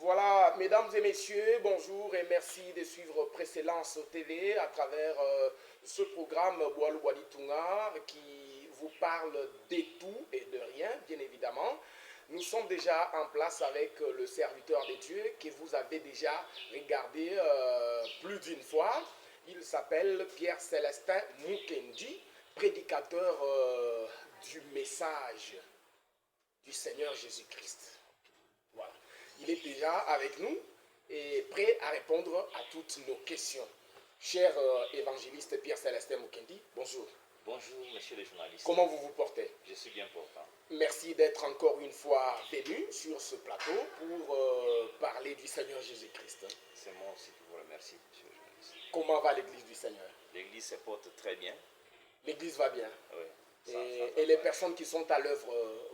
Voilà, mesdames et messieurs, bonjour et merci de suivre Précellence TV à travers ce programme Boalou Boali Tunga qui vous parle de tout et de rien, bien évidemment. Nous sommes déjà en place avec le serviteur de Dieu que vous avez déjà regardé plus d'une fois. Il s'appelle Pierre Célestin Mukendi, prédicateur du message du Seigneur Jésus-Christ. Voilà. Il est déjà avec nous et prêt à répondre à toutes nos questions. Cher évangéliste Pierre Célestin Mukendi, bonjour. Bonjour, monsieur le journaliste. Comment vous vous portez? Je suis bien portant. Merci d'être encore une fois venu sur ce plateau pour parler du Seigneur Jésus-Christ. C'est moi aussi qui vous remercie, monsieur le journaliste. Comment va l'église du Seigneur? L'église se porte très bien. L'église va bien. Oui. Et les personnes qui sont à l'œuvre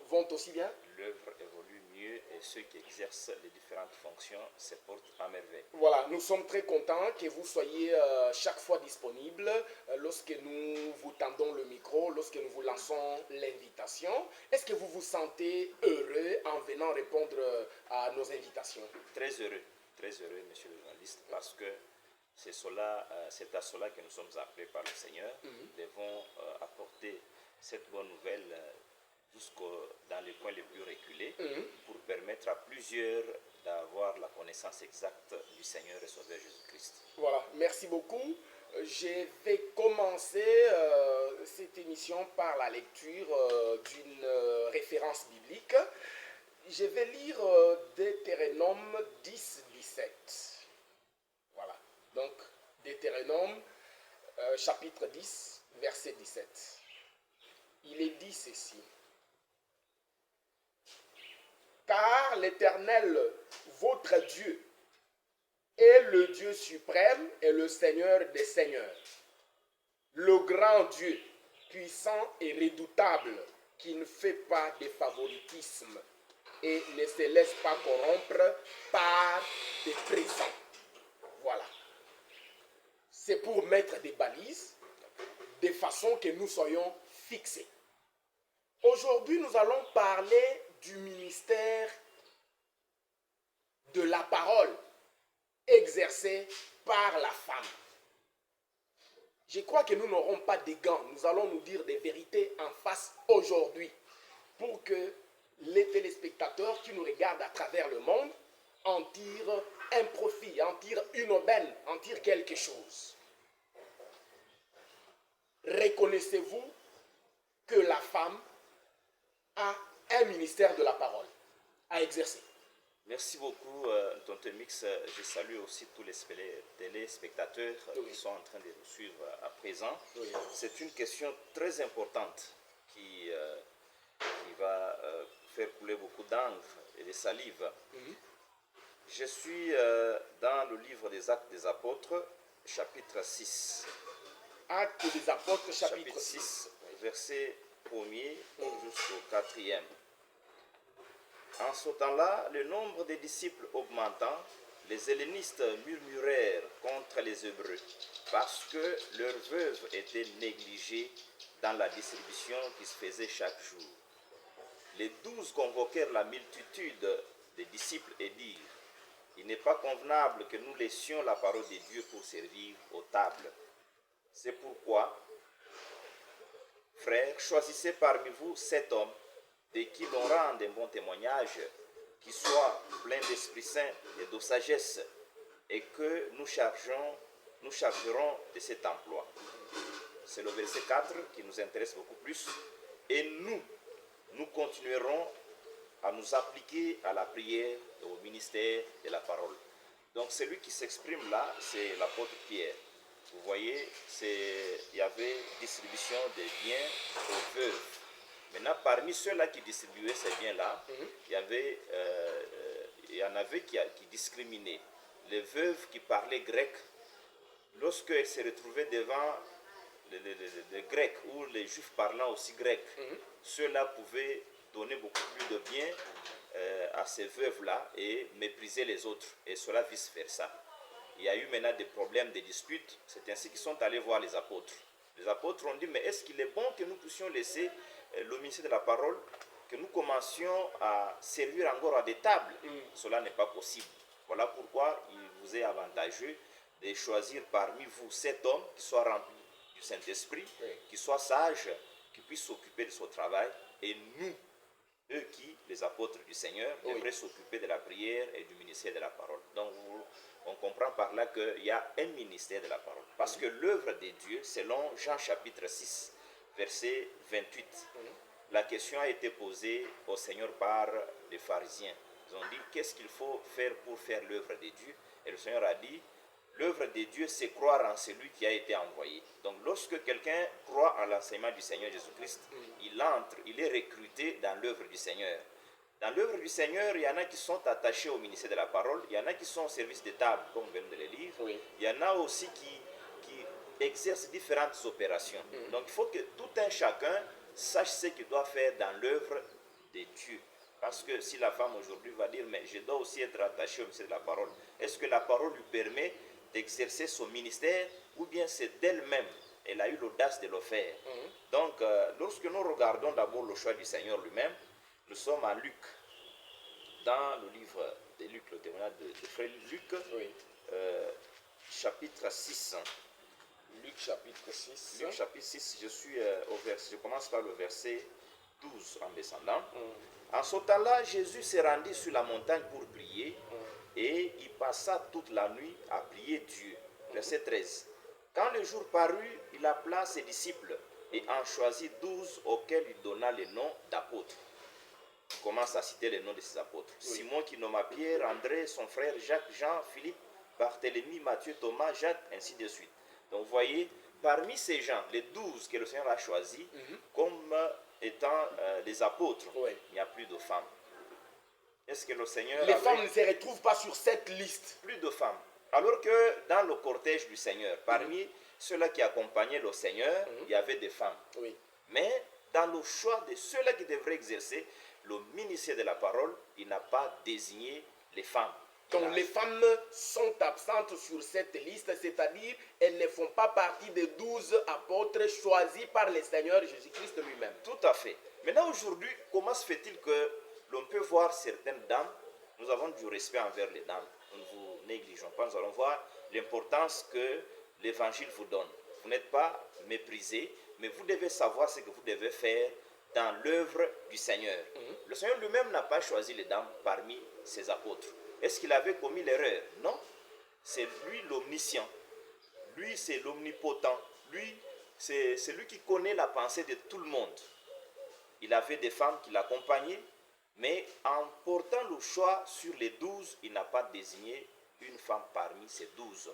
vont aussi bien? L'œuvre évolue mieux et ceux qui exercent les différentes fonctions se portent à merveille. Voilà, nous sommes très contents que vous soyez chaque fois disponible lorsque nous vous tendons le micro, lorsque nous vous lançons l'invitation. Est-ce que vous vous sentez heureux en venant répondre à nos invitations? Très heureux, monsieur le journaliste, parce que c'est à cela que nous sommes appelés par le Seigneur. Nous devons apporter cette bonne nouvelle dans les coins les plus reculés pour permettre à plusieurs d'avoir la connaissance exacte du Seigneur et Sauveur Jésus-Christ. Voilà, merci beaucoup. Je vais commencer cette émission par la lecture d'une référence biblique. Je vais lire Deutéronome 10, 17. Voilà, donc Deutéronome chapitre 10, verset 17. Il est dit ceci. Car l'Éternel, votre Dieu, est le Dieu suprême et le Seigneur des seigneurs, le grand Dieu, puissant et redoutable, qui ne fait pas de favoritisme et ne se laisse pas corrompre par des présents. Voilà. C'est pour mettre des balises, de façon que nous soyons fixés. Aujourd'hui, nous allons parler du ministère de la parole exercé par la femme. Je crois que nous n'aurons pas de gants. Nous allons nous dire des vérités en face aujourd'hui pour que les téléspectateurs qui nous regardent à travers le monde en tirent un profit, en tirent une aubaine, en tirent quelque chose. Reconnaissez-vous que la femme a un ministère de la parole à exercer? Merci beaucoup, Tonton Mix. Je salue aussi tous les téléspectateurs qui sont en train de nous suivre à présent. Oui. C'est une question très importante qui va faire couler beaucoup d'encre et de salive. Je suis dans le livre des Actes des Apôtres, chapitre 6. Actes des Apôtres, chapitre 6. Verset 1er jusqu'au 4e. En ce temps-là, le nombre des disciples augmentant, les hellénistes murmurèrent contre les Hébreux parce que leurs veuves étaient négligées dans la distribution qui se faisait chaque jour. Les 12 convoquèrent la multitude des disciples et dirent: il n'est pas convenable que nous laissions la parole de Dieu pour servir aux tables. C'est pourquoi, frères, choisissez parmi vous 7 hommes de qui l'on rende un bon témoignage, qui soit plein d'Esprit Saint et de sagesse, et que nous chargerons de cet emploi. C'est le verset 4 qui nous intéresse beaucoup plus. Et nous continuerons à nous appliquer à la prière et au ministère de la parole. Donc celui qui s'exprime là, c'est l'apôtre Pierre. Vous voyez, il y avait distribution des biens aux veuves. Maintenant, parmi ceux-là qui distribuaient ces biens-là, il y en avait qui discriminaient. Les veuves qui parlaient grec, lorsqu'elles se retrouvaient devant les Grecs ou les Juifs parlant aussi grec, ceux-là pouvaient donner beaucoup plus de biens à ces veuves-là et mépriser les autres, et cela vice-versa. Il y a eu maintenant des problèmes, des disputes. C'est ainsi qu'ils sont allés voir les apôtres. Les apôtres ont dit: mais est-ce qu'il est bon que nous puissions laisser le ministère de la parole que nous commencions à servir encore à des tables. Cela n'est pas possible. Voilà pourquoi il vous est avantageux de choisir parmi vous cet homme qui soit rempli du Saint-Esprit, qui soit sage, qui puisse s'occuper de son travail, et nous, eux qui, les apôtres du Seigneur, devraient s'occuper de la prière et du ministère de la parole. Donc on comprend par là qu'il y a un ministère de la parole. Parce que l'œuvre de Dieu, selon Jean chapitre 6, verset 28, la question a été posée au Seigneur par les pharisiens. Ils ont dit, qu'est-ce qu'il faut faire pour faire l'œuvre de Dieu? Et le Seigneur a dit, l'œuvre de Dieu, c'est croire en celui qui a été envoyé. Donc lorsque quelqu'un croit en l'enseignement du Seigneur Jésus-Christ, il entre, il est recruté dans l'œuvre du Seigneur. Dans l'œuvre du Seigneur, il y en a qui sont attachés au ministère de la parole, il y en a qui sont au service des tables, comme vous venez de le lire, il y en a aussi qui exercent différentes opérations. Donc il faut que tout un chacun sache ce qu'il doit faire dans l'œuvre de Dieu. Parce que si la femme aujourd'hui va dire, mais je dois aussi être attachée au ministère de la parole, est-ce que la parole lui permet d'exercer son ministère, ou bien c'est d'elle-même, elle a eu l'audace de le faire? Donc, lorsque nous regardons d'abord le choix du Seigneur lui-même, nous sommes à Luc, dans le livre de Luc, le témoignage de frère Luc, chapitre 6. Luc chapitre 6. Luc chapitre 6, je commence par le verset 12 en descendant. En ce temps-là, Jésus s'est rendu sur la montagne pour prier, et il passa toute la nuit à prier Dieu. Verset 13. Quand le jour parut, il appela ses disciples et en choisit 12 auxquels il donna le nom d'apôtres. Il commence à citer les noms de ses apôtres. Simon qui nomma Pierre, André, son frère Jacques, Jean, Philippe, Barthélemy, Matthieu, Thomas, Jacques, ainsi de suite. Donc vous voyez, parmi ces gens, les 12 que le Seigneur a choisis comme étant des apôtres, il n'y a plus de femmes. Est-ce que le Seigneur Les femmes ne se retrouvent pas sur cette liste. Plus de femmes. Alors que dans le cortège du Seigneur, parmi ceux-là qui accompagnaient le Seigneur, il y avait des femmes. Mais dans le choix de ceux-là qui devraient exercer le ministère de la parole, il n'a pas désigné les femmes. Donc les femmes sont absentes sur cette liste, c'est-à-dire elles ne font pas partie des 12 apôtres choisis par le Seigneur Jésus-Christ lui-même. Tout à fait. Maintenant aujourd'hui, comment se fait-il que l'on peut voir certaines dames? Nous avons du respect envers les dames. Nous ne vous négligeons pas. Nous allons voir l'importance que l'évangile vous donne. Vous n'êtes pas méprisés, mais vous devez savoir ce que vous devez faire dans l'œuvre du Seigneur. Le Seigneur lui-même n'a pas choisi les dames parmi ses apôtres. Est-ce qu'il avait commis l'erreur? Non. C'est lui l'omniscient. Lui, c'est l'omnipotent. Lui, c'est celui qui connaît la pensée de tout le monde. Il avait des femmes qui l'accompagnaient, mais en portant le choix sur les 12, il n'a pas désigné une femme parmi ces 12.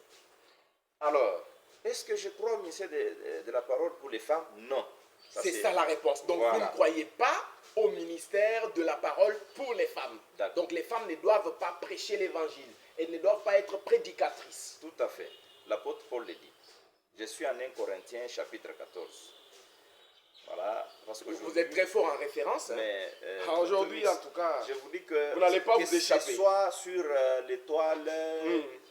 Alors, est-ce que je crois au ministère de la parole pour les femmes? Non. C'est ça la réponse. Donc vous ne croyez pas au ministère de la parole pour les femmes. Donc les femmes ne doivent pas prêcher l'évangile. Elles ne doivent pas être prédicatrices. Tout à fait. L'apôtre Paul le dit. Je suis en 1 Corinthiens chapitre 14. Voilà. Parce vous êtes très fort en référence. Mais aujourd'hui, en tout cas, je vous dis que vous n'allez pas vous échapper. Que ce soit sur l'étoile,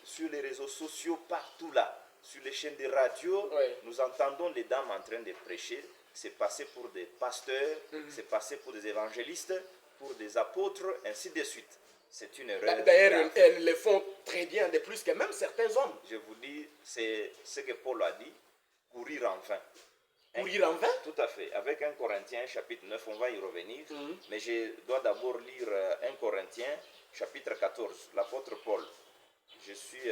sur les réseaux sociaux, partout là, sur les chaînes de radio, nous entendons les dames en train de prêcher. C'est passé pour des pasteurs, c'est passé pour des évangélistes, pour des apôtres, ainsi de suite. C'est une erreur. D'ailleurs, elles le font très bien, de plus que même certains hommes. Je vous dis, c'est ce que Paul a dit, courir en vain. Courir en vain? Tout à fait. Avec 1 Corinthiens chapitre 9, on va y revenir. Mais je dois d'abord lire 1 Corinthiens chapitre 14, l'apôtre Paul. Je suis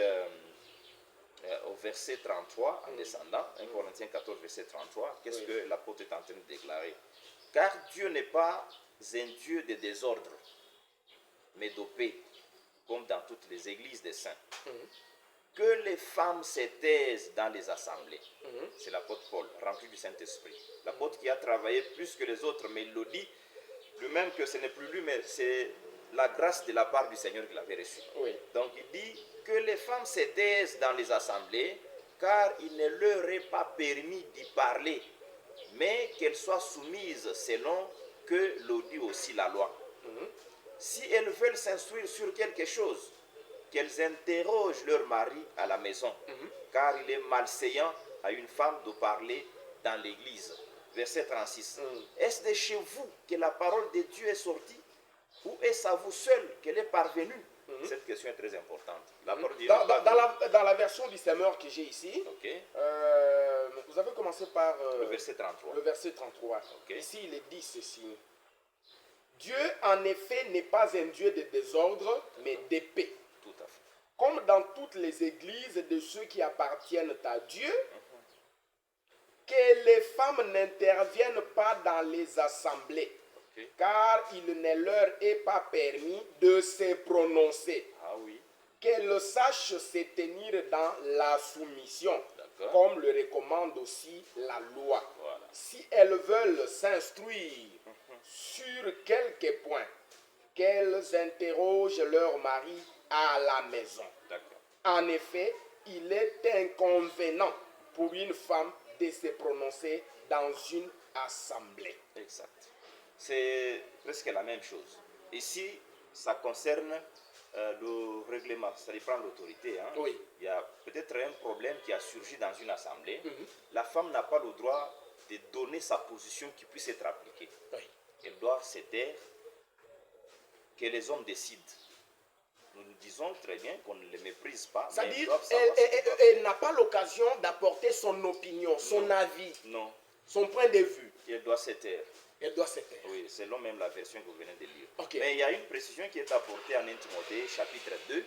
au verset 33 en descendant. 1 Corinthiens 14, verset 33. Qu'est-ce que l'apôtre est en train de déclarer? Car Dieu n'est pas un Dieu de désordre, mais de paix, comme dans toutes les églises des saints. Que les femmes se taisent dans les assemblées. C'est l'apôtre Paul, rempli du Saint-Esprit. L'apôtre qui a travaillé plus que les autres, mais il le dit lui-même que ce n'est plus lui, mais c'est la grâce de la part du Seigneur qu'il avait reçue. Donc il dit que les femmes se taisent dans les assemblées, car il ne leur est pas permis d'y parler, mais qu'elles soient soumises selon que le dit aussi la loi. Si elles veulent s'instruire sur quelque chose, qu'elles interrogent leur mari à la maison, car il est malséant à une femme de parler dans l'église. verset 36. Est-ce de chez vous que la parole de Dieu est sortie ou est-ce à vous seul qu'elle est parvenue? Cette question est très importante. La parole de Dieu est parvenue. Dans la version du Semeur que j'ai ici, Ok. vous avez commencé par Le verset 33. le verset 33. Ok. Ici, il est dit ceci. Dieu, en effet, n'est pas un Dieu de désordre, mais d'épée. Tout à fait. Comme dans toutes les églises de ceux qui appartiennent à Dieu, que les femmes n'interviennent pas dans les assemblées, Ok. car il ne leur est pas permis de se prononcer. Ah oui. Qu'elles sachent se tenir dans la soumission, D'accord. comme le recommande aussi la loi. Voilà. Si elles veulent s'instruire sur quelques points, qu'elles interrogent leur mari à la maison. D'accord. En effet, il est inconvénient pour une femme de se prononcer dans une assemblée. Exact. C'est presque la même chose. Ici, ça concerne le règlement, c'est-à-dire prendre l'autorité. Hein. Oui. Il y a peut-être un problème qui a surgi dans une assemblée. La femme n'a pas le droit de donner sa position qui puisse être appliquée. Oui. Elle doit se taire, que les hommes décident. Nous nous disons très bien qu'on ne les méprise pas. Mais ils C'est-à-dire, doivent savoir ce qu'ils doivent faire. elle n'a pas l'occasion d'apporter son opinion, son avis, Non, son point de vue. elle doit se taire. Elle doit se taire. Oui, selon même la version que vous venez de lire. Ok. Mais il y a une précision qui est apportée en 1 Timothée, chapitre 2.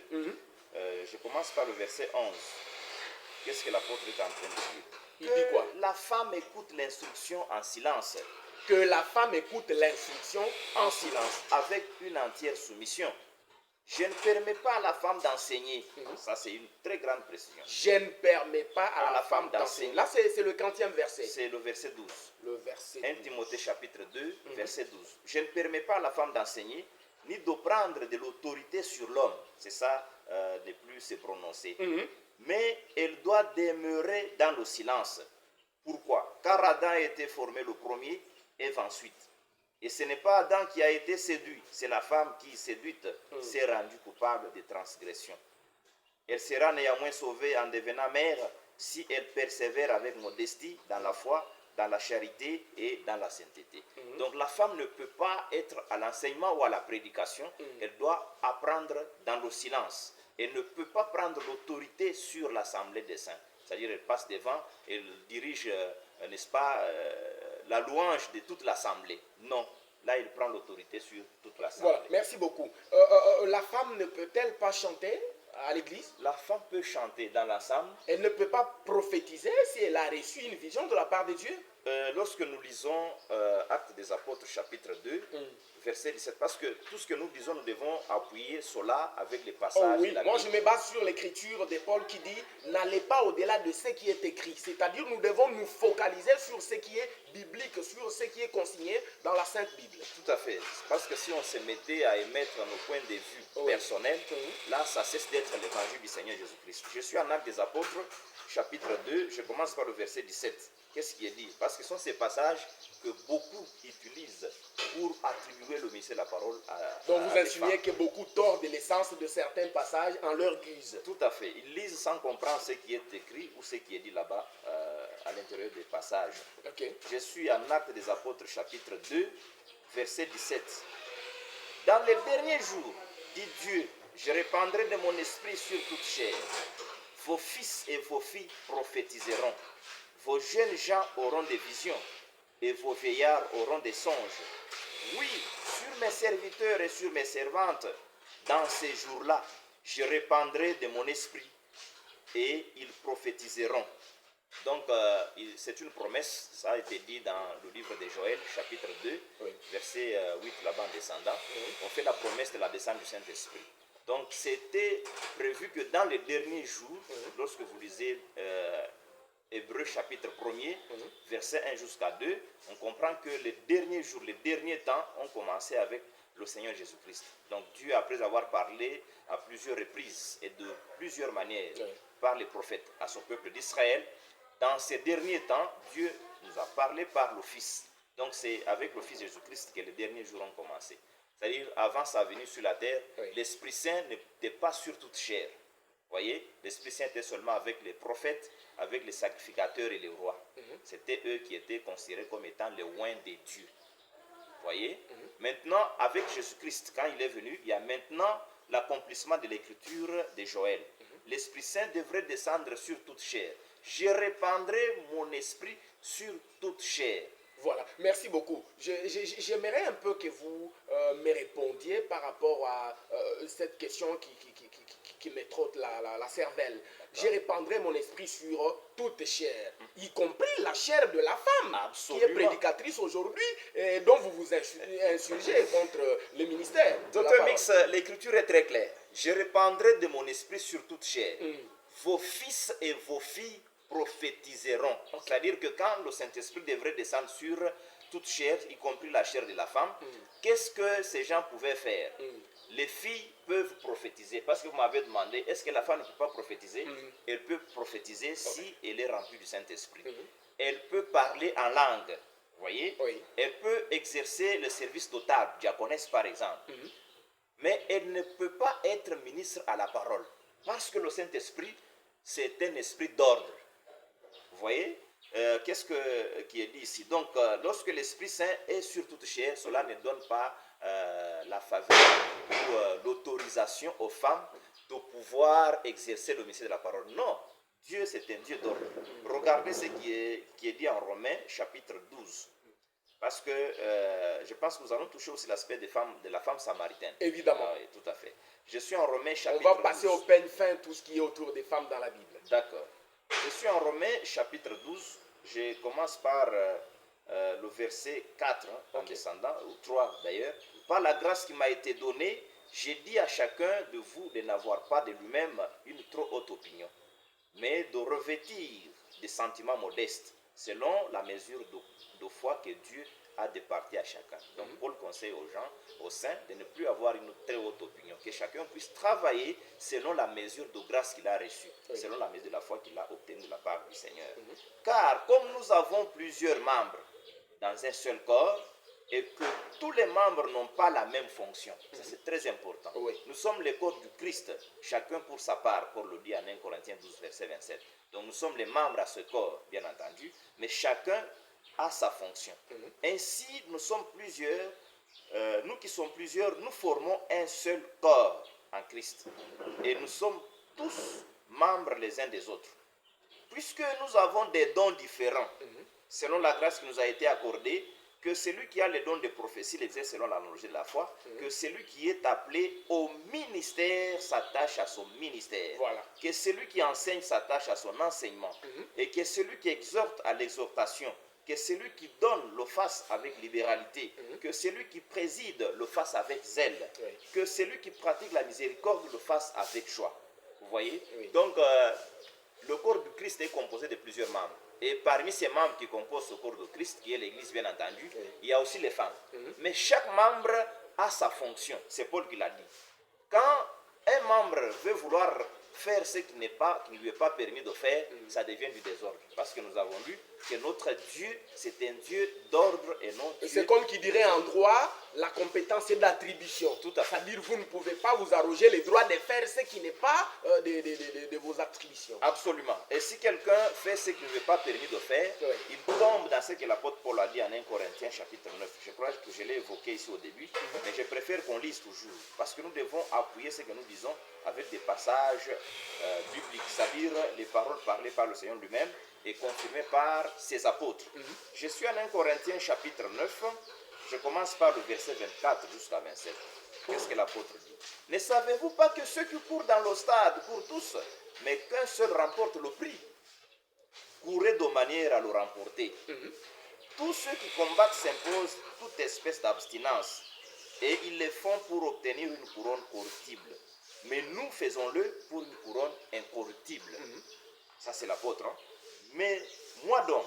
Je commence par le verset 11. Qu'est-ce que l'apôtre est en train de dire? Il dit quoi? La femme écoute l'instruction en silence. Que la femme écoute l'instruction En silence, avec une entière soumission. Je ne permets pas à la femme d'enseigner. Ça, c'est une très grande précision. Je ne permets pas à la femme d'enseigner. Là, c'est le 40e verset. C'est le verset 12. Le verset 1 12. Timothée chapitre 2, verset 12. Je ne permets pas à la femme d'enseigner, ni de prendre de l'autorité sur l'homme. C'est ça, ne plus se prononcer. Mais elle doit demeurer dans le silence. Pourquoi? Car Adam a été formé le premier, Ève ensuite. Et ce n'est pas Adam qui a été séduit, c'est la femme qui, séduite, s'est rendue coupable de transgression. Elle sera néanmoins sauvée en devenant mère si elle persévère avec modestie dans la foi, dans la charité et dans la sainteté. Donc la femme ne peut pas être à l'enseignement ou à la prédication, elle doit apprendre dans le silence. Elle ne peut pas prendre l'autorité sur l'assemblée des saints. C'est-à-dire elle passe devant, elle dirige, n'est-ce pas, la louange de toute l'assemblée. Non, là il prend l'autorité sur toute l'assemblée. Voilà, merci beaucoup. La femme ne peut-elle pas chanter à l'église? La femme peut chanter dans l'ensemble. Elle ne peut pas prophétiser si elle a reçu une vision de la part de Dieu? Lorsque nous lisons Actes des Apôtres chapitre 2, verset 17, parce que tout ce que nous disons, nous devons appuyer cela avec les passages. Oh oui, de la moi Bible. je me base sur l'écriture de Paul qui dit n'allez pas au-delà de ce qui est écrit. C'est-à-dire nous devons nous focaliser sur ce qui est biblique, sur ce qui est consigné dans la Sainte Bible. Tout à fait. Parce que si on se mettait à émettre nos points de vue personnels, là, ça cesse d'être l'évangile du Seigneur Jésus-Christ. Je suis en Actes des Apôtres, chapitre 2, je commence par le verset 17. Qu'est-ce qui est dit? Parce que ce sont ces passages que beaucoup utilisent pour attribuer le ministère de la parole à Donc vous des insinuez femmes. que beaucoup tordent l'essence de certains passages en leur guise. Tout à fait. Ils lisent sans comprendre ce qui est écrit ou ce qui est dit là-bas à l'intérieur des passages. Ok. Je suis en Actes des Apôtres, chapitre 2, verset 17. Dans les derniers jours, dit Dieu, je répandrai de mon esprit sur toute chair. Vos fils et vos filles prophétiseront. Vos jeunes gens auront des visions et vos vieillards auront des songes. Oui, sur mes serviteurs et sur mes servantes, dans ces jours-là, je répandrai de mon esprit et ils prophétiseront. Donc, c'est une promesse, ça a été dit dans le livre de Joël, chapitre 2, verset 8, là-bas en descendant. On fait la promesse de la descente du Saint-Esprit. Donc, c'était prévu que dans les derniers jours, lorsque vous lisez Hébreux chapitre 1er, verset 1 jusqu'à 2, on comprend que les derniers jours, les derniers temps ont commencé avec le Seigneur Jésus-Christ. Donc Dieu, après avoir parlé à plusieurs reprises et de plusieurs manières par les prophètes à son peuple d'Israël, dans ces derniers temps, Dieu nous a parlé par le Fils. Donc c'est avec le Fils Jésus-Christ que les derniers jours ont commencé. C'est-à-dire, avant sa venue sur la terre, l'Esprit Saint n'était pas sur toute chair. Voyez, l'Esprit Saint était seulement avec les prophètes, avec les sacrificateurs et les rois. C'était eux qui étaient considérés comme étant les oints des dieux. Voyez. Maintenant, avec Jésus-Christ, quand il est venu, il y a maintenant l'accomplissement de l'écriture de Joël. L'Esprit Saint devrait descendre sur toute chair. Je répandrai mon esprit sur toute chair. Voilà, merci beaucoup. J'aimerais un peu que vous me répondiez par rapport à cette question qui me trotte la cervelle. Je répandrai mon esprit sur toute chair, y compris la chair de la femme, Absolument. qui est prédicatrice aujourd'hui et dont vous vous insurgez contre le ministère. Docteur Mix, l'écriture est très claire. Je répandrai de mon esprit sur toute chair. Vos fils et vos filles prophétiseront. C'est-à-dire que quand le Saint-Esprit devrait descendre sur toute chair, y compris la chair de la femme, qu'est-ce que ces gens pouvaient faire? Les filles peuvent prophétiser. Parce que vous m'avez demandé, est-ce que la femme ne peut pas prophétiser? Elle peut prophétiser si elle est remplie du Saint-Esprit. Elle peut parler en langue. Vous voyez? Elle peut exercer le service d'autable, diaconesse par exemple. Mais elle ne peut pas être ministre à la parole. Parce que le Saint-Esprit, c'est un esprit d'ordre. Vous voyez, qu'est-ce qui est dit ici? Donc, lorsque l'Esprit Saint est sur toute chair, cela ne donne pas la faveur ou l'autorisation aux femmes de pouvoir exercer le ministère de la parole. Non, Dieu, c'est un Dieu d'ordre. Regardez ce qui est dit en Romains, chapitre 12. Parce que je pense que nous allons toucher aussi l'aspect de la femme samaritaine. Évidemment. Oui, tout à fait. Je suis en Romains, chapitre 12. On va passer au peigne fin tout ce qui est autour des femmes dans la Bible. D'accord. Je suis en Romains chapitre 12, je commence par le verset 4 en descendant, ou 3 d'ailleurs. Par la grâce qui m'a été donnée, j'ai dit à chacun de vous de n'avoir pas de lui-même une trop haute opinion, mais de revêtir des sentiments modestes, selon la mesure de foi que Dieu a départie à chacun. Donc Paul conseille aux gens, aux saints, de ne plus avoir une très haute opinion, que chacun puisse travailler selon la mesure de grâce qu'il a reçue, selon la mesure de la foi qu'il a obtenue de la part du Seigneur. Car comme nous avons plusieurs membres dans un seul corps, et que tous les membres n'ont pas la même fonction, ça c'est très important. Nous sommes le corps du Christ, chacun pour sa part, Paul le dit en 1 Corinthiens 12, verset 27. Donc nous sommes les membres à ce corps, bien entendu, mais chacun a sa fonction. Ainsi, nous sommes plusieurs, nous qui sommes plusieurs, nous formons un seul corps en Christ. Et nous sommes tous membres les uns des autres. Puisque nous avons des dons différents, selon la grâce qui nous a été accordée, que celui qui a le don de prophétie l'exerce selon l'analogie de la foi, que celui qui est appelé au ministère s'attache à son ministère, que celui qui enseigne s'attache à son enseignement, et que celui qui exhorte à l'exhortation, que celui qui donne le fasse avec libéralité, que celui qui préside le fasse avec zèle, que celui qui pratique la miséricorde le fasse avec joie. Vous voyez? Donc, le corps du Christ est composé de plusieurs membres. Et parmi ces membres qui composent ce corps de Christ, qui est l'Église bien entendu, il y a aussi les femmes. Mais chaque membre a sa fonction. C'est Paul qui l'a dit. Quand un membre veut vouloir faire ce qui ne lui est pas permis de faire, ça devient du désordre. Parce que nous avons vu que notre Dieu, c'est un Dieu d'ordre et non Dieu. C'est comme qui dirait en droit, la compétence c'est d'attribution. Tout à fait. C'est-à-dire vous ne pouvez pas vous arroger le droit de faire ce qui n'est pas de vos attributions. Absolument. Et si quelqu'un fait ce qu'il ne lui est pas permis de faire, il tombe dans ce que l'apôtre Paul a dit en 1 Corinthiens chapitre 9. Je crois que je l'ai évoqué ici au début, mais je préfère qu'on lise toujours. Parce que nous devons appuyer ce que nous disons avec des passages bibliques, c'est-à-dire les paroles parlées par le Seigneur lui-même et confirmées par ses apôtres. Je suis en 1 Corinthiens chapitre 9, je commence par le verset 24 jusqu'à 27. Qu'est-ce que l'apôtre dit? Ne savez-vous pas que ceux qui courent dans le stade courent tous, mais qu'un seul remporte le prix? Courez de manière à le remporter. Tous ceux qui combattent s'imposent toute espèce d'abstinence, et ils le font pour obtenir une couronne corruptible. Mais nous faisons-le pour une couronne incorruptible. Ça c'est l'apôtre. Mais moi donc,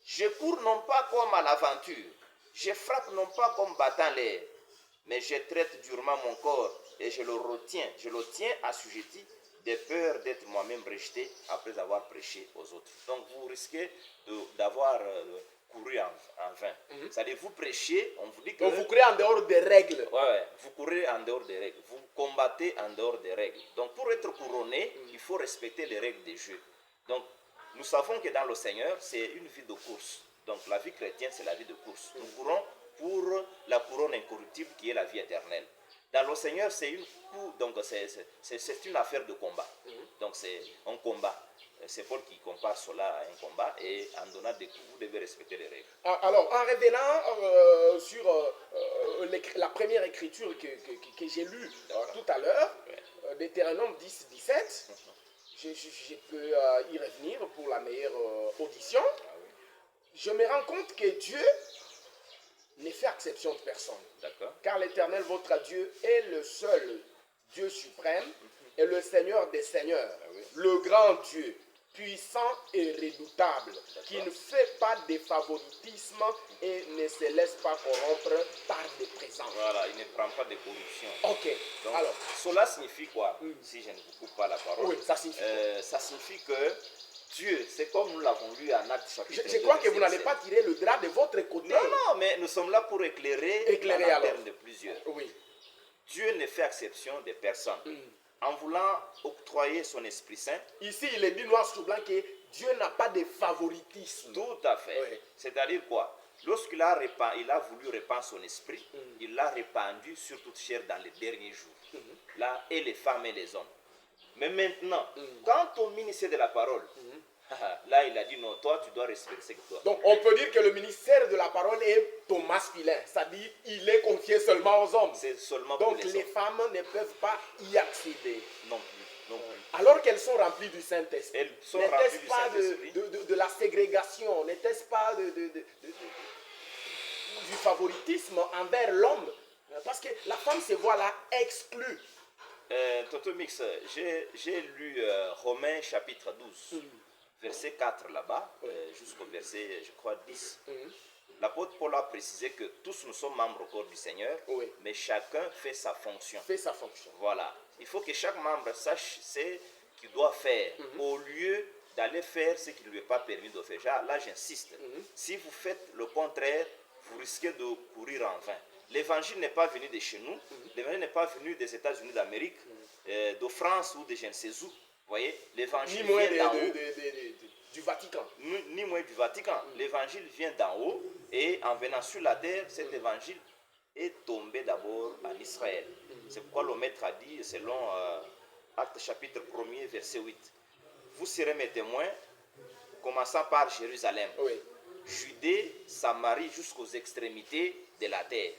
je cours non pas comme à l'aventure, je frappe non pas comme battant l'air, mais je traite durement mon corps et je le tiens assujetti de peur d'être moi-même rejeté après avoir prêché aux autres. Donc vous risquez d'avoir couru en vain. C'est-à-dire vous prêchez, on vous dit que... Donc vous courez en dehors des règles. Ouais, vous courez en dehors des règles. Vous combattez en dehors des règles. Donc pour être couronné, il faut respecter les règles des jeux. Donc Nous savons que dans le Seigneur, c'est une vie de course. Donc la vie chrétienne, c'est la vie de course. Nous courons pour la couronne incorruptible qui est la vie éternelle. Dans le Seigneur, c'est une affaire de combat. Donc c'est un combat. C'est Paul qui compare cela à un combat et en donnant des coups, vous devez respecter les règles. Alors, en revenant sur la première écriture que j'ai lue tout à l'heure, Deutéronome 10, 17, je peux y revenir pour la meilleure audition. Je me rends compte que Dieu ne fait exception de personne. Car l'Éternel, votre Dieu, est le seul Dieu suprême et le Seigneur des seigneurs, le grand Dieu, puissant et redoutable, qui ne fait pas de favoritisme et ne se laisse pas corrompre par des présences. Voilà, il ne prend pas de corruption. Ok. Donc, alors, cela signifie quoi? Si je ne vous coupe pas la parole. Oui, ça signifie ça signifie que Dieu, c'est comme nous l'avons lu en Actes chapitre 2. Je crois que vous n'allez pas tirer le drap de votre côté. Non, mais nous sommes là pour éclairer la lanterne de plusieurs. Oui. Dieu ne fait exception de personne. En voulant octroyer son Esprit Saint. Ici, il est dit noir sur blanc que Dieu n'a pas de favoritisme. Tout à fait. Oui. C'est-à-dire quoi? Lorsqu'il a voulu répandre son esprit, il l'a répandu sur toute chair dans les derniers jours. Là, et les femmes et les hommes. Mais maintenant, quant au ministère de la parole, là, il a dit non, toi, tu dois respecter ce que toi. Donc, on peut dire que le ministère de la parole est au masculin. C'est-à-dire, il est confié seulement aux hommes. C'est seulement donc, pour les les femmes ne peuvent pas y accéder. Non plus. Non plus. Alors qu'elles sont remplies du Saint-Esprit. Elles sont remplies du Saint-Esprit. De la ségrégation, n'était-ce pas du favoritisme envers l'homme? Parce que la femme se voit là exclue. Toto Mix, j'ai lu Romains chapitre 12, verset 4 là-bas, jusqu'au verset, je crois, 10. L'apôtre Paul a précisé que tous nous sommes membres au corps du Seigneur, mais chacun fait sa fonction. Voilà. Il faut que chaque membre sache ce qu'il doit faire, au lieu d'aller faire ce qui ne lui est pas permis de faire. Là, j'insiste. Si vous faites le contraire, vous risquez de courir en vain. L'évangile n'est pas venu de chez nous, l'évangile n'est pas venu des États-Unis d'Amérique, de France ou de je ne sais où. Vous voyez, l'évangile vient d'en haut. Du Vatican. Ni moins du Vatican. L'évangile vient d'en haut et en venant sur la terre, cet évangile est tombé d'abord en Israël. C'est pourquoi le maître a dit, selon Actes chapitre 1er, verset 8, vous serez mes témoins, commençant par Jérusalem. Judée, Samarie, jusqu'aux extrémités de la terre.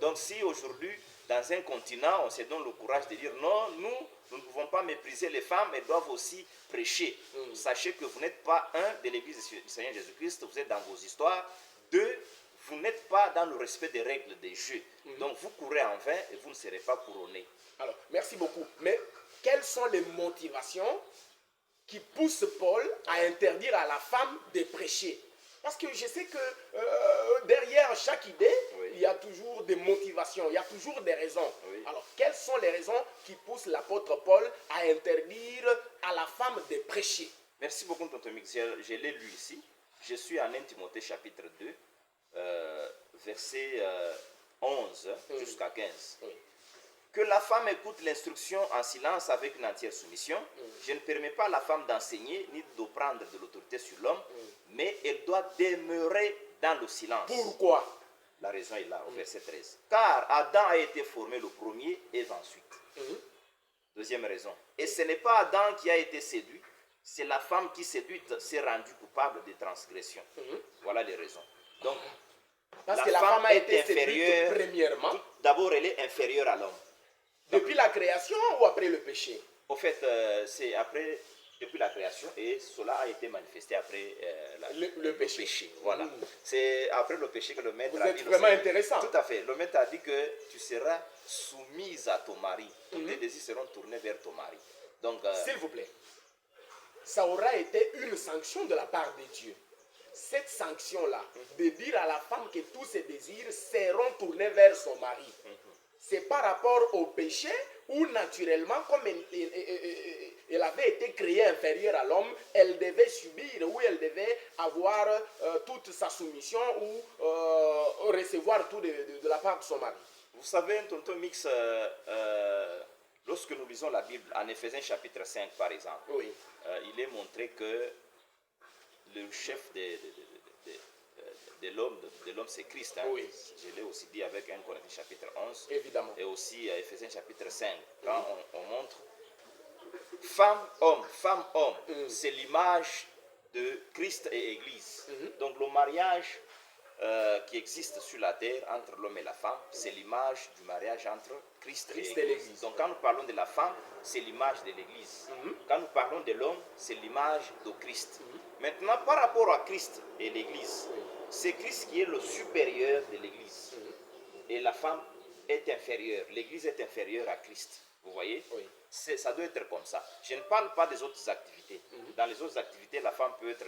Donc si aujourd'hui, dans un continent, on se donne le courage de dire non, nous ne pouvons pas mépriser les femmes, elles doivent aussi prêcher. Sachez que vous n'êtes pas de l'Église du Seigneur Jésus-Christ, vous êtes dans vos histoires. 2, vous n'êtes pas dans le respect des règles des jeux. Donc vous courez en vain et vous ne serez pas couronné. Alors, merci beaucoup. Mais quelles sont les motivations qui pousse Paul à interdire à la femme de prêcher? Parce que je sais que derrière chaque idée, il y a toujours des motivations, il y a toujours des raisons. Alors, quelles sont les raisons qui poussent l'apôtre Paul à interdire à la femme de prêcher? Merci beaucoup, Tonton Mix. Je l'ai lu ici. Je suis en 1 Timothée chapitre 2, verset 11 jusqu'à 15. Que la femme écoute l'instruction en silence avec une entière soumission. Je ne permets pas à la femme d'enseigner ni de prendre de l'autorité sur l'homme, mais elle doit demeurer dans le silence. Pourquoi? La raison est là, au verset 13. Car Adam a été formé le premier, Ève ensuite. Deuxième raison. Et ce n'est pas Adam qui a été séduit, c'est la femme qui séduite s'est rendue coupable de transgression. Voilà les raisons. Donc, parce que la femme a été séduite premièrement. D'abord, elle est inférieure à l'homme. Depuis la création ou après le péché? Au fait, c'est depuis la création et cela a été manifesté après le péché. Voilà. C'est après le péché que le maître a dit. Vous êtes vraiment intéressant. Tout à fait. Le maître a dit que tu seras soumise à ton mari. Tous tes désirs seront tournés vers ton mari. Donc, s'il vous plaît, ça aura été une sanction de la part de Dieu. Cette sanction-là, de dire à la femme que tous ses désirs seront tournés vers son mari, c'est par rapport au péché où naturellement, comme elle avait été créée inférieure à l'homme, elle devait subir ou elle devait avoir toute sa soumission ou lorsque lorsque nous lisons la Bible, en Éphésiens chapitre 5 par exemple, Oui. Il est montré que le chef de l'homme c'est Christ. Hein. Oui. Je l'ai aussi dit avec 1 Corinthiens chapitre 11. Évidemment. Et aussi à Éphésiens chapitre 5. Quand on montre femme-homme, c'est l'image de Christ et Église. Donc le mariage qui existe sur la terre entre l'homme et la femme, c'est l'image du mariage entre Christ et l'Église. Donc quand nous parlons de la femme, c'est l'image de l'Église. Quand nous parlons de l'homme, c'est l'image de Christ. Maintenant, par rapport à Christ et l'Église, c'est Christ qui est le supérieur de l'Église. Et la femme est inférieure. L'Église est inférieure à Christ. Vous voyez? Oui. Ça doit être comme ça. Je ne parle pas des autres activités. Dans les autres activités, la femme peut être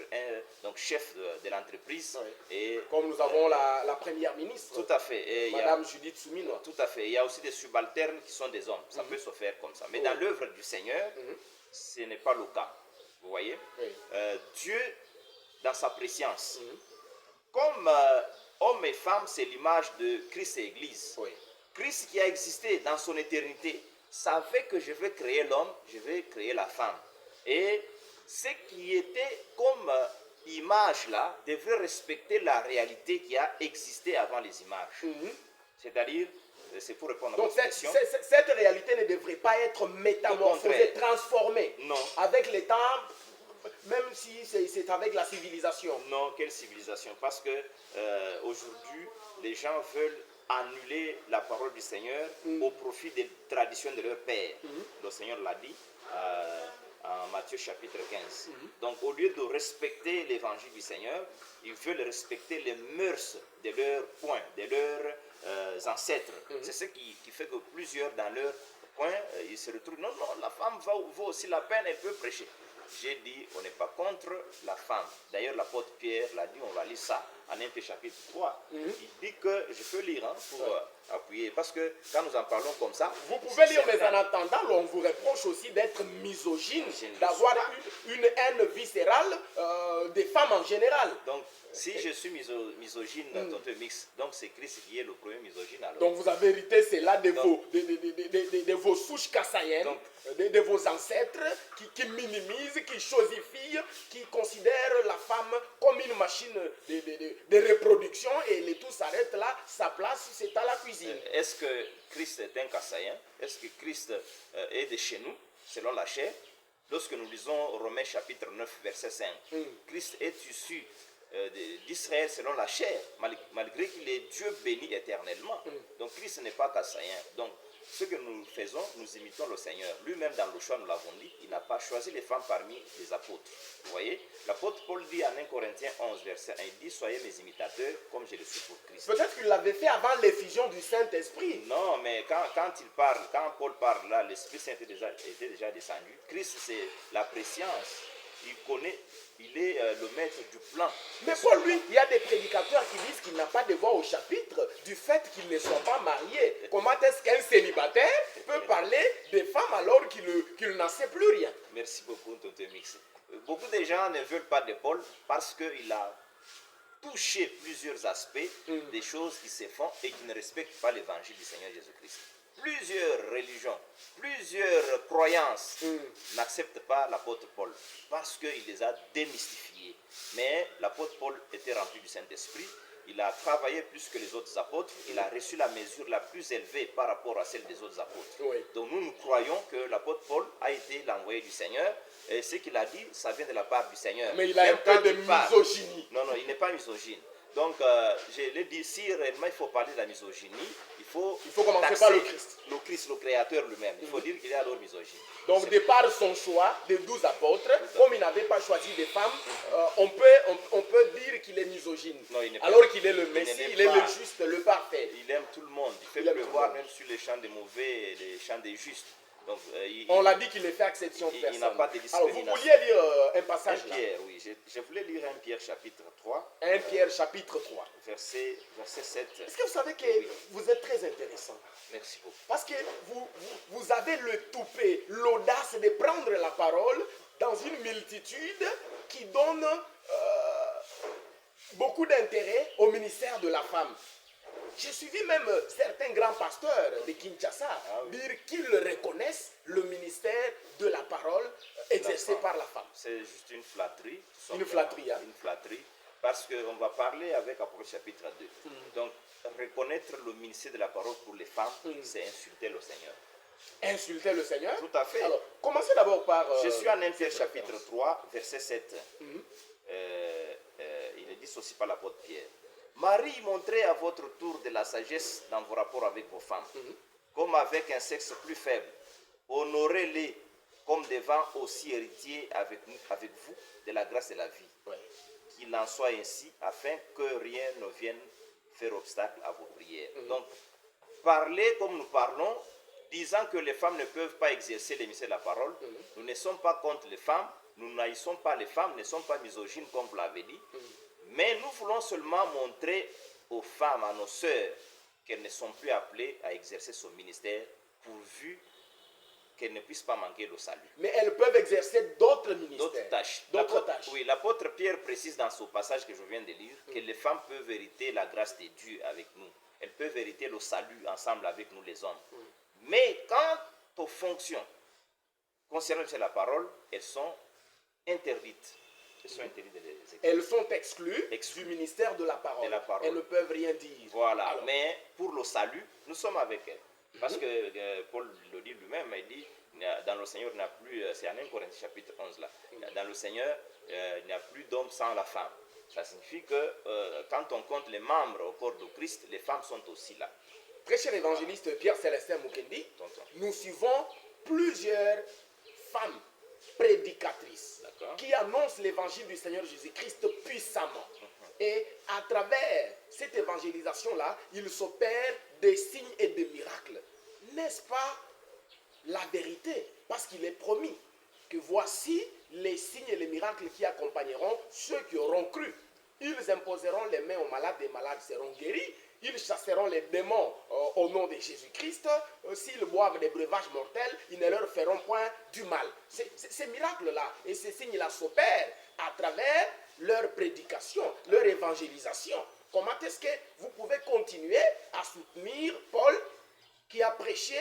donc chef de l'entreprise. Oui. Et Comme nous avons la première ministre, tout à fait. Et Madame Judith Soumino. tout à fait. Il y a aussi des subalternes qui sont des hommes. Ça peut se faire comme ça. Mais dans l'œuvre du Seigneur, ce n'est pas le cas. Vous voyez? Oui. Dieu, dans sa préscience, comme homme et femme, c'est l'image de Christ et Église. Oui. Christ qui a existé dans son éternité savait que je vais créer l'homme, je vais créer la femme. Et ce qui était comme image là devait respecter la réalité qui a existé avant les images. C'est-à-dire, c'est pour répondre à Donc votre question. cette réalité ne devrait pas être métamorphosée, transformée. Non. Avec les temps, même si c'est avec la civilisation. Non, quelle civilisation? Parce que aujourd'hui, les gens veulent annuler la parole du Seigneur au profit des traditions de leur père. Le Seigneur l'a dit en Matthieu chapitre 15. Donc au lieu de respecter l'évangile du Seigneur, ils veulent respecter les mœurs de leur point, de leurs ancêtres. C'est ce qui fait que plusieurs dans leur point, ils se retrouvent, non, la femme vaut aussi la peine, elle peut prêcher. J'ai dit, on n'est pas contre la femme. D'ailleurs, l'apôtre Pierre l'a dit, on va lire ça en 1 chapitre 3. Il dit que, je peux lire pour appuyer, parce que quand nous en parlons comme ça... Vous pouvez lire, mais en attendant, on vous reproche aussi d'être misogyne, d'avoir une haine viscérale des femmes en général. Donc, si je suis misogyne, tonton Mix, donc c'est Christ qui est le premier misogyne alors. Donc vous avez hérité cela de vos souches kassaïennes, de vos ancêtres qui minimisent, qui chosifient, qui considèrent la femme comme une machine de reproduction et le tout s'arrête là, sa place c'est à la cuisine. Est-ce que Christ est un kassaïen? Est-ce que Christ est de chez nous, selon la chair? Lorsque nous lisons Romains chapitre 9, verset 5, Christ est issu d'Israël selon la chair, malgré qu'il est Dieu béni éternellement. Donc Christ n'est pas kassaïen. Donc ce que nous faisons, nous imitons le Seigneur. Lui-même dans le choix, nous l'avons dit, il n'a pas choisi les femmes parmi les apôtres. Vous voyez, l'apôtre Paul dit en 1 Corinthiens 11, verset 1, il dit, soyez mes imitateurs comme je le suis pour Christ. Peut-être qu'il l'avait fait avant l'effusion du Saint-Esprit. Non, mais quand il parle, quand Paul parle là, l'Esprit Saint était déjà descendu. Christ, c'est la préscience. Il connaît, il est le maître du plan. Mais pour lui, il y a des prédicateurs qui disent qu'il n'a pas de voix au chapitre du fait qu'ils ne sont pas mariés. Comment est-ce qu'un célibataire peut parler des femmes alors qu'il n'en sait plus rien? Merci beaucoup, Tonton Mix. Beaucoup de gens ne veulent pas de Paul parce qu'il a touché plusieurs aspects des choses qui se font et qui ne respectent pas l'évangile du Seigneur Jésus-Christ. Plusieurs religions, plusieurs croyances n'acceptent pas l'apôtre Paul parce qu'il les a démystifiées. Mais l'apôtre Paul était rempli du Saint-Esprit, il a travaillé plus que les autres apôtres, il a reçu la mesure la plus élevée par rapport à celle des autres apôtres. Oui. Donc nous croyons que l'apôtre Paul a été l'envoyé du Seigneur et ce qu'il a dit, ça vient de la part du Seigneur. Mais il a un peu de misogynie. Non, il n'est pas misogyne. Donc, je l'ai dit, si réellement il faut parler de la misogynie, il faut commencer par le Christ. Le Christ, le Créateur lui-même. Il faut dire qu'il est alors misogyne. Donc, de par son choix des 12 apôtres, comme il n'avait pas choisi des femmes, on peut dire qu'il est misogyne. Non, il n'est pas. Alors qu'il est le Messie, il est le juste, le parfait. Il aime tout le monde. Il fait pleuvoir même sur les champs des mauvais et les champs des justes. Donc, on l'a dit qu'il ne fait exception de personne. Il n'a pas de discrimination. Alors, vous vouliez lire un passage 1 Pierre, oui. Je voulais lire 1 Pierre chapitre 3. 1 Pierre chapitre 3. Verset 7. Est-ce que vous savez que vous êtes très intéressant? Merci beaucoup. Parce que vous avez le toupet, l'audace de prendre la parole dans une multitude qui donne beaucoup d'intérêt au ministère de la femme. j'ai suivi même certains grands pasteurs de Kinshasa dire qu'ils reconnaissent le ministère de la parole exercé par la femme. C'est juste une flatterie. Une flatterie, hein? Une flatterie. Parce qu'on va parler avec Apocalypse chapitre 2. Donc, reconnaître le ministère de la parole pour les femmes, c'est insulter le Seigneur. Insulter le Seigneur? Tout à fait. Alors, commencez d'abord par... Je suis en 1 Pierre chapitre 3, verset 7. Il est dit ceci par l'apôtre Pierre. Marie, montrez à votre tour de la sagesse dans vos rapports avec vos femmes, comme avec un sexe plus faible. Honorez-les comme devant aussi héritiers avec vous de la grâce et de la vie. Ouais. Qu'il en soit ainsi, afin que rien ne vienne faire obstacle à vos prières. Donc, parler comme nous parlons, disant que les femmes ne peuvent pas exercer les mystères de la parole, nous ne sommes pas contre les femmes, nous n'haïssons pas les femmes, nous ne sommes pas misogynes comme vous l'avez dit, mais nous voulons seulement montrer aux femmes, à nos sœurs, qu'elles ne sont plus appelées à exercer ce ministère pourvu qu'elles ne puissent pas manquer le salut. Mais elles peuvent exercer d'autres ministères. D'autres tâches. D'autres tâches. Oui, l'apôtre Pierre précise dans ce passage que je viens de lire que les femmes peuvent hériter la grâce de Dieu avec nous. Elles peuvent hériter le salut ensemble avec nous les hommes. Mais quant aux fonctions concernant la parole, elles sont interdites. Elles sont interdites de les exercer. Elles sont exclues du ministère de la parole. Elles ne peuvent rien dire. Voilà. Alors, mais pour le salut, nous sommes avec elles. Parce que Paul le dit lui-même, il dit, dans le Seigneur, il n'y a plus, c'est en 1 Corinthiens chapitre 11 là, dans le Seigneur, il n'y a plus d'homme sans la femme. Ça signifie que quand on compte les membres au corps de Christ, les femmes sont aussi là. Très cher évangéliste Pierre-Célestin Mukendi, nous suivons plusieurs femmes prédicatrices qui annoncent l'évangile du Seigneur Jésus-Christ puissamment. Et à travers cette évangélisation-là, il s'opère des signes et des miracles. N'est-ce pas la vérité? Parce qu'il est promis que voici les signes et les miracles qui accompagneront ceux qui auront cru. Ils imposeront les mains aux malades, les malades seront guéris. Ils chasseront les démons au nom de Jésus-Christ. S'ils boivent des breuvages mortels, ils ne leur feront point du mal. Ces miracles-là et ces signes-là s'opèrent à travers leur prédication, leur évangélisation. Comment est-ce que vous pouvez continuer à soutenir Paul qui a prêché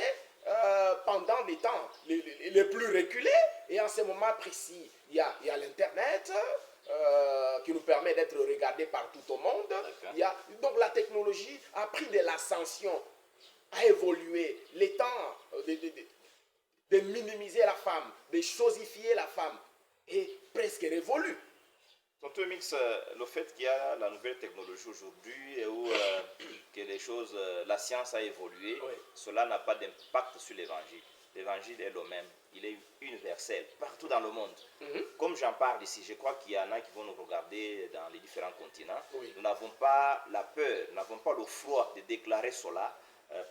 pendant des temps les plus reculés, et en ce moment précis, il y a l'Internet qui nous permet d'être regardés par tout au monde. Donc la technologie a pris de l'ascension, a évolué. Les temps de minimiser la femme, de chosifier la femme est presque révolu. Tonton Mix, le fait qu'il y a la nouvelle technologie aujourd'hui et où que les choses, la science a évolué, cela n'a pas d'impact sur l'évangile. L'évangile est le même, il est universel partout dans le monde. Comme j'en parle ici, je crois qu'il y en a qui vont nous regarder dans les différents continents. Nous n'avons pas la peur, nous n'avons pas le froid de déclarer cela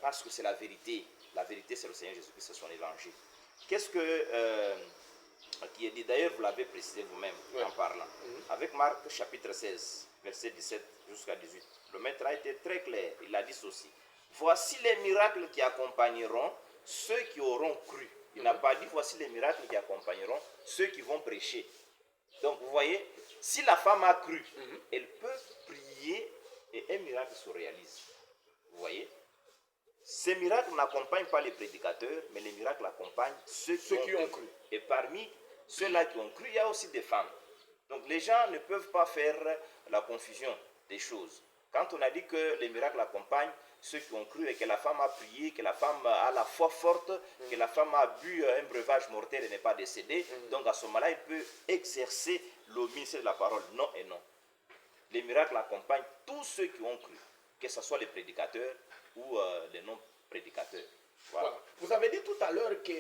parce que c'est la vérité. La vérité, c'est le Seigneur Jésus-Christ, c'est son évangile. Qu'est-ce que qui est dit, d'ailleurs vous l'avez précisé vous-même en parlant, avec Marc chapitre 16, verset 17 jusqu'à 18. Le maître a été très clair, il a dit ceci: voici les miracles qui accompagneront ceux qui auront cru. Il n'a pas dit voici les miracles qui accompagneront ceux qui vont prêcher. Donc vous voyez, si la femme a cru, elle peut prier et un miracle se réalise. Vous voyez, ces miracles n'accompagnent pas les prédicateurs, mais les miracles accompagnent ceux qui ont cru. Et parmi ceux-là qui ont cru, il y a aussi des femmes. Donc les gens ne peuvent pas faire la confusion des choses. Quand on a dit que les miracles accompagnent ceux qui ont cru et que la femme a prié, que la femme a la foi forte, que la femme a bu un breuvage mortel et n'est pas décédée, donc à ce moment-là, il peut exercer le ministère de la parole. Non et non. Les miracles accompagnent tous ceux qui ont cru, que ce soit les prédicateurs ou les non-prédicateurs. Voilà. Vous avez dit tout à l'heure que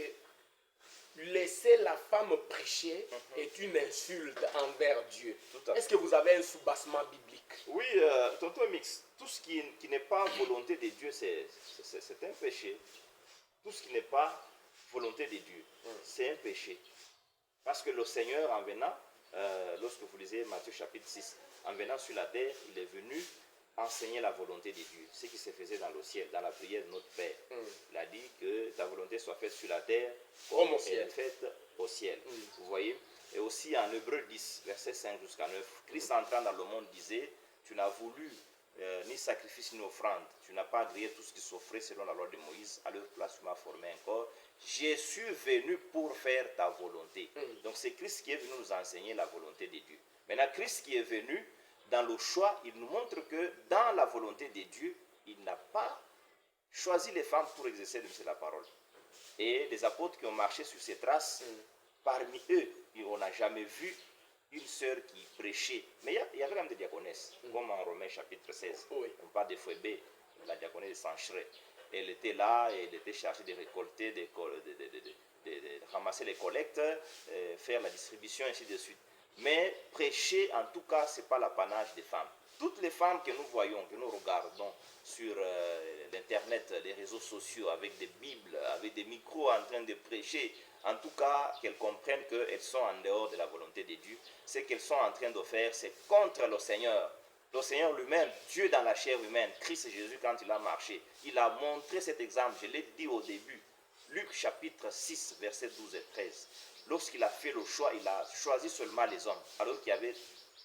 laisser la femme prêcher est une insulte envers Dieu. Est-ce que vous avez un soubassement biblique? Oui, tonton Mix, tout ce qui n'est pas volonté de Dieu, c'est un péché. Tout ce qui n'est pas volonté de Dieu, c'est un péché. Parce que le Seigneur, en venant, lorsque vous lisez Matthieu chapitre 6, en venant sur la terre, il est venu enseigner la volonté de Dieu, ce qui se faisait dans le ciel, dans la prière de notre Père. Il a dit que ta volonté soit faite sur la terre comme elle est faite au ciel. Vous voyez? Et aussi en Hébreux 10, verset 5 jusqu'à 9, Christ entrant dans le monde disait: tu n'as voulu ni sacrifice ni offrande. Tu n'as pas grillé tout ce qui s'offrait selon la loi de Moïse. À leur place, tu m'as formé un corps. Je suis venu pour faire ta volonté. Donc c'est Christ qui est venu nous enseigner la volonté de Dieu. Maintenant, Christ qui est venu dans le choix, il nous montre que dans la volonté de Dieu, il n'a pas choisi les femmes pour exercer la parole. Et les apôtres qui ont marché sur ces traces, parmi eux, on n'a jamais vu une sœur qui prêchait. Mais il y avait même des diaconesses, comme en Romains chapitre 16. Oui. On parle de Phoébé, la diaconesse de Sancheret. Elle était là, et elle était chargée de récolter, de ramasser les collectes, faire la distribution, ainsi de suite. Mais prêcher, en tout cas, ce n'est pas l'apanage des femmes. Toutes les femmes que nous voyons, que nous regardons sur l'Internet, les réseaux sociaux, avec des Bibles, avec des micros en train de prêcher, en tout cas, qu'elles comprennent qu'elles sont en dehors de la volonté de Dieu. Ce qu'elles sont en train de faire, c'est contre le Seigneur. Le Seigneur lui-même, Dieu dans la chair humaine, Christ Jésus, quand il a marché, il a montré cet exemple, je l'ai dit au début, Luc chapitre 6, versets 12 et 13. Lorsqu'il a fait le choix, il a choisi seulement les hommes, alors qu'il y avait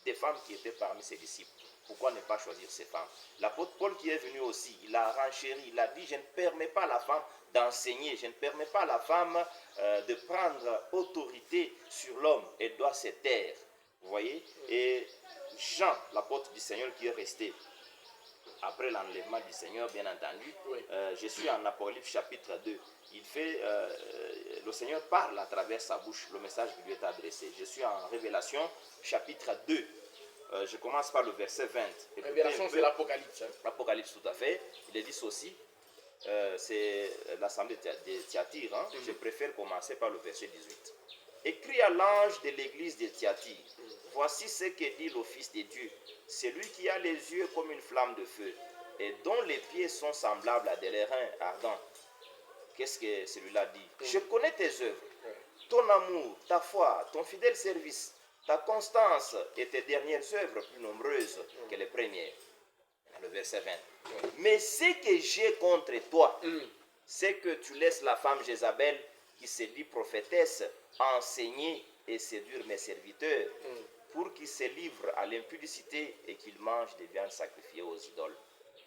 des femmes qui étaient parmi ses disciples. Pourquoi ne pas choisir ces femmes? L'apôtre Paul qui est venu aussi, il a renchéri, il a dit, je ne permets pas à la femme d'enseigner, je ne permets pas à la femme de prendre autorité sur l'homme, elle doit se taire. Vous voyez? Et Jean, l'apôtre du Seigneur qui est resté après l'enlèvement du Seigneur, bien entendu, Oui. je suis en Apocalypse chapitre 2. Il fait, le Seigneur parle à travers sa bouche, le message qui lui est adressé. Je suis en Révélation chapitre 2. Je commence par le verset 20. Révélation, c'est l'Apocalypse. L'Apocalypse, tout à fait. Il est dit ceci, c'est l'assemblée de Thyatire. Je préfère commencer par le verset 18. Écrit à l'ange de l'église de Thyatire, voici ce que dit le Fils de Dieu, celui qui a les yeux comme une flamme de feu et dont les pieds sont semblables à des reins ardents. Qu'est-ce que celui-là dit? Je connais tes œuvres, ton amour, ta foi, ton fidèle service, ta constance et tes dernières œuvres plus nombreuses que les premières. Le verset 20. Mais ce que j'ai contre toi, c'est que tu laisses la femme Jézabel, qui se dit prophétesse, enseigner et séduire mes serviteurs, pour qu'ils se livrent à l'impudicité et qu'ils mangent des viandes sacrifiées aux idoles.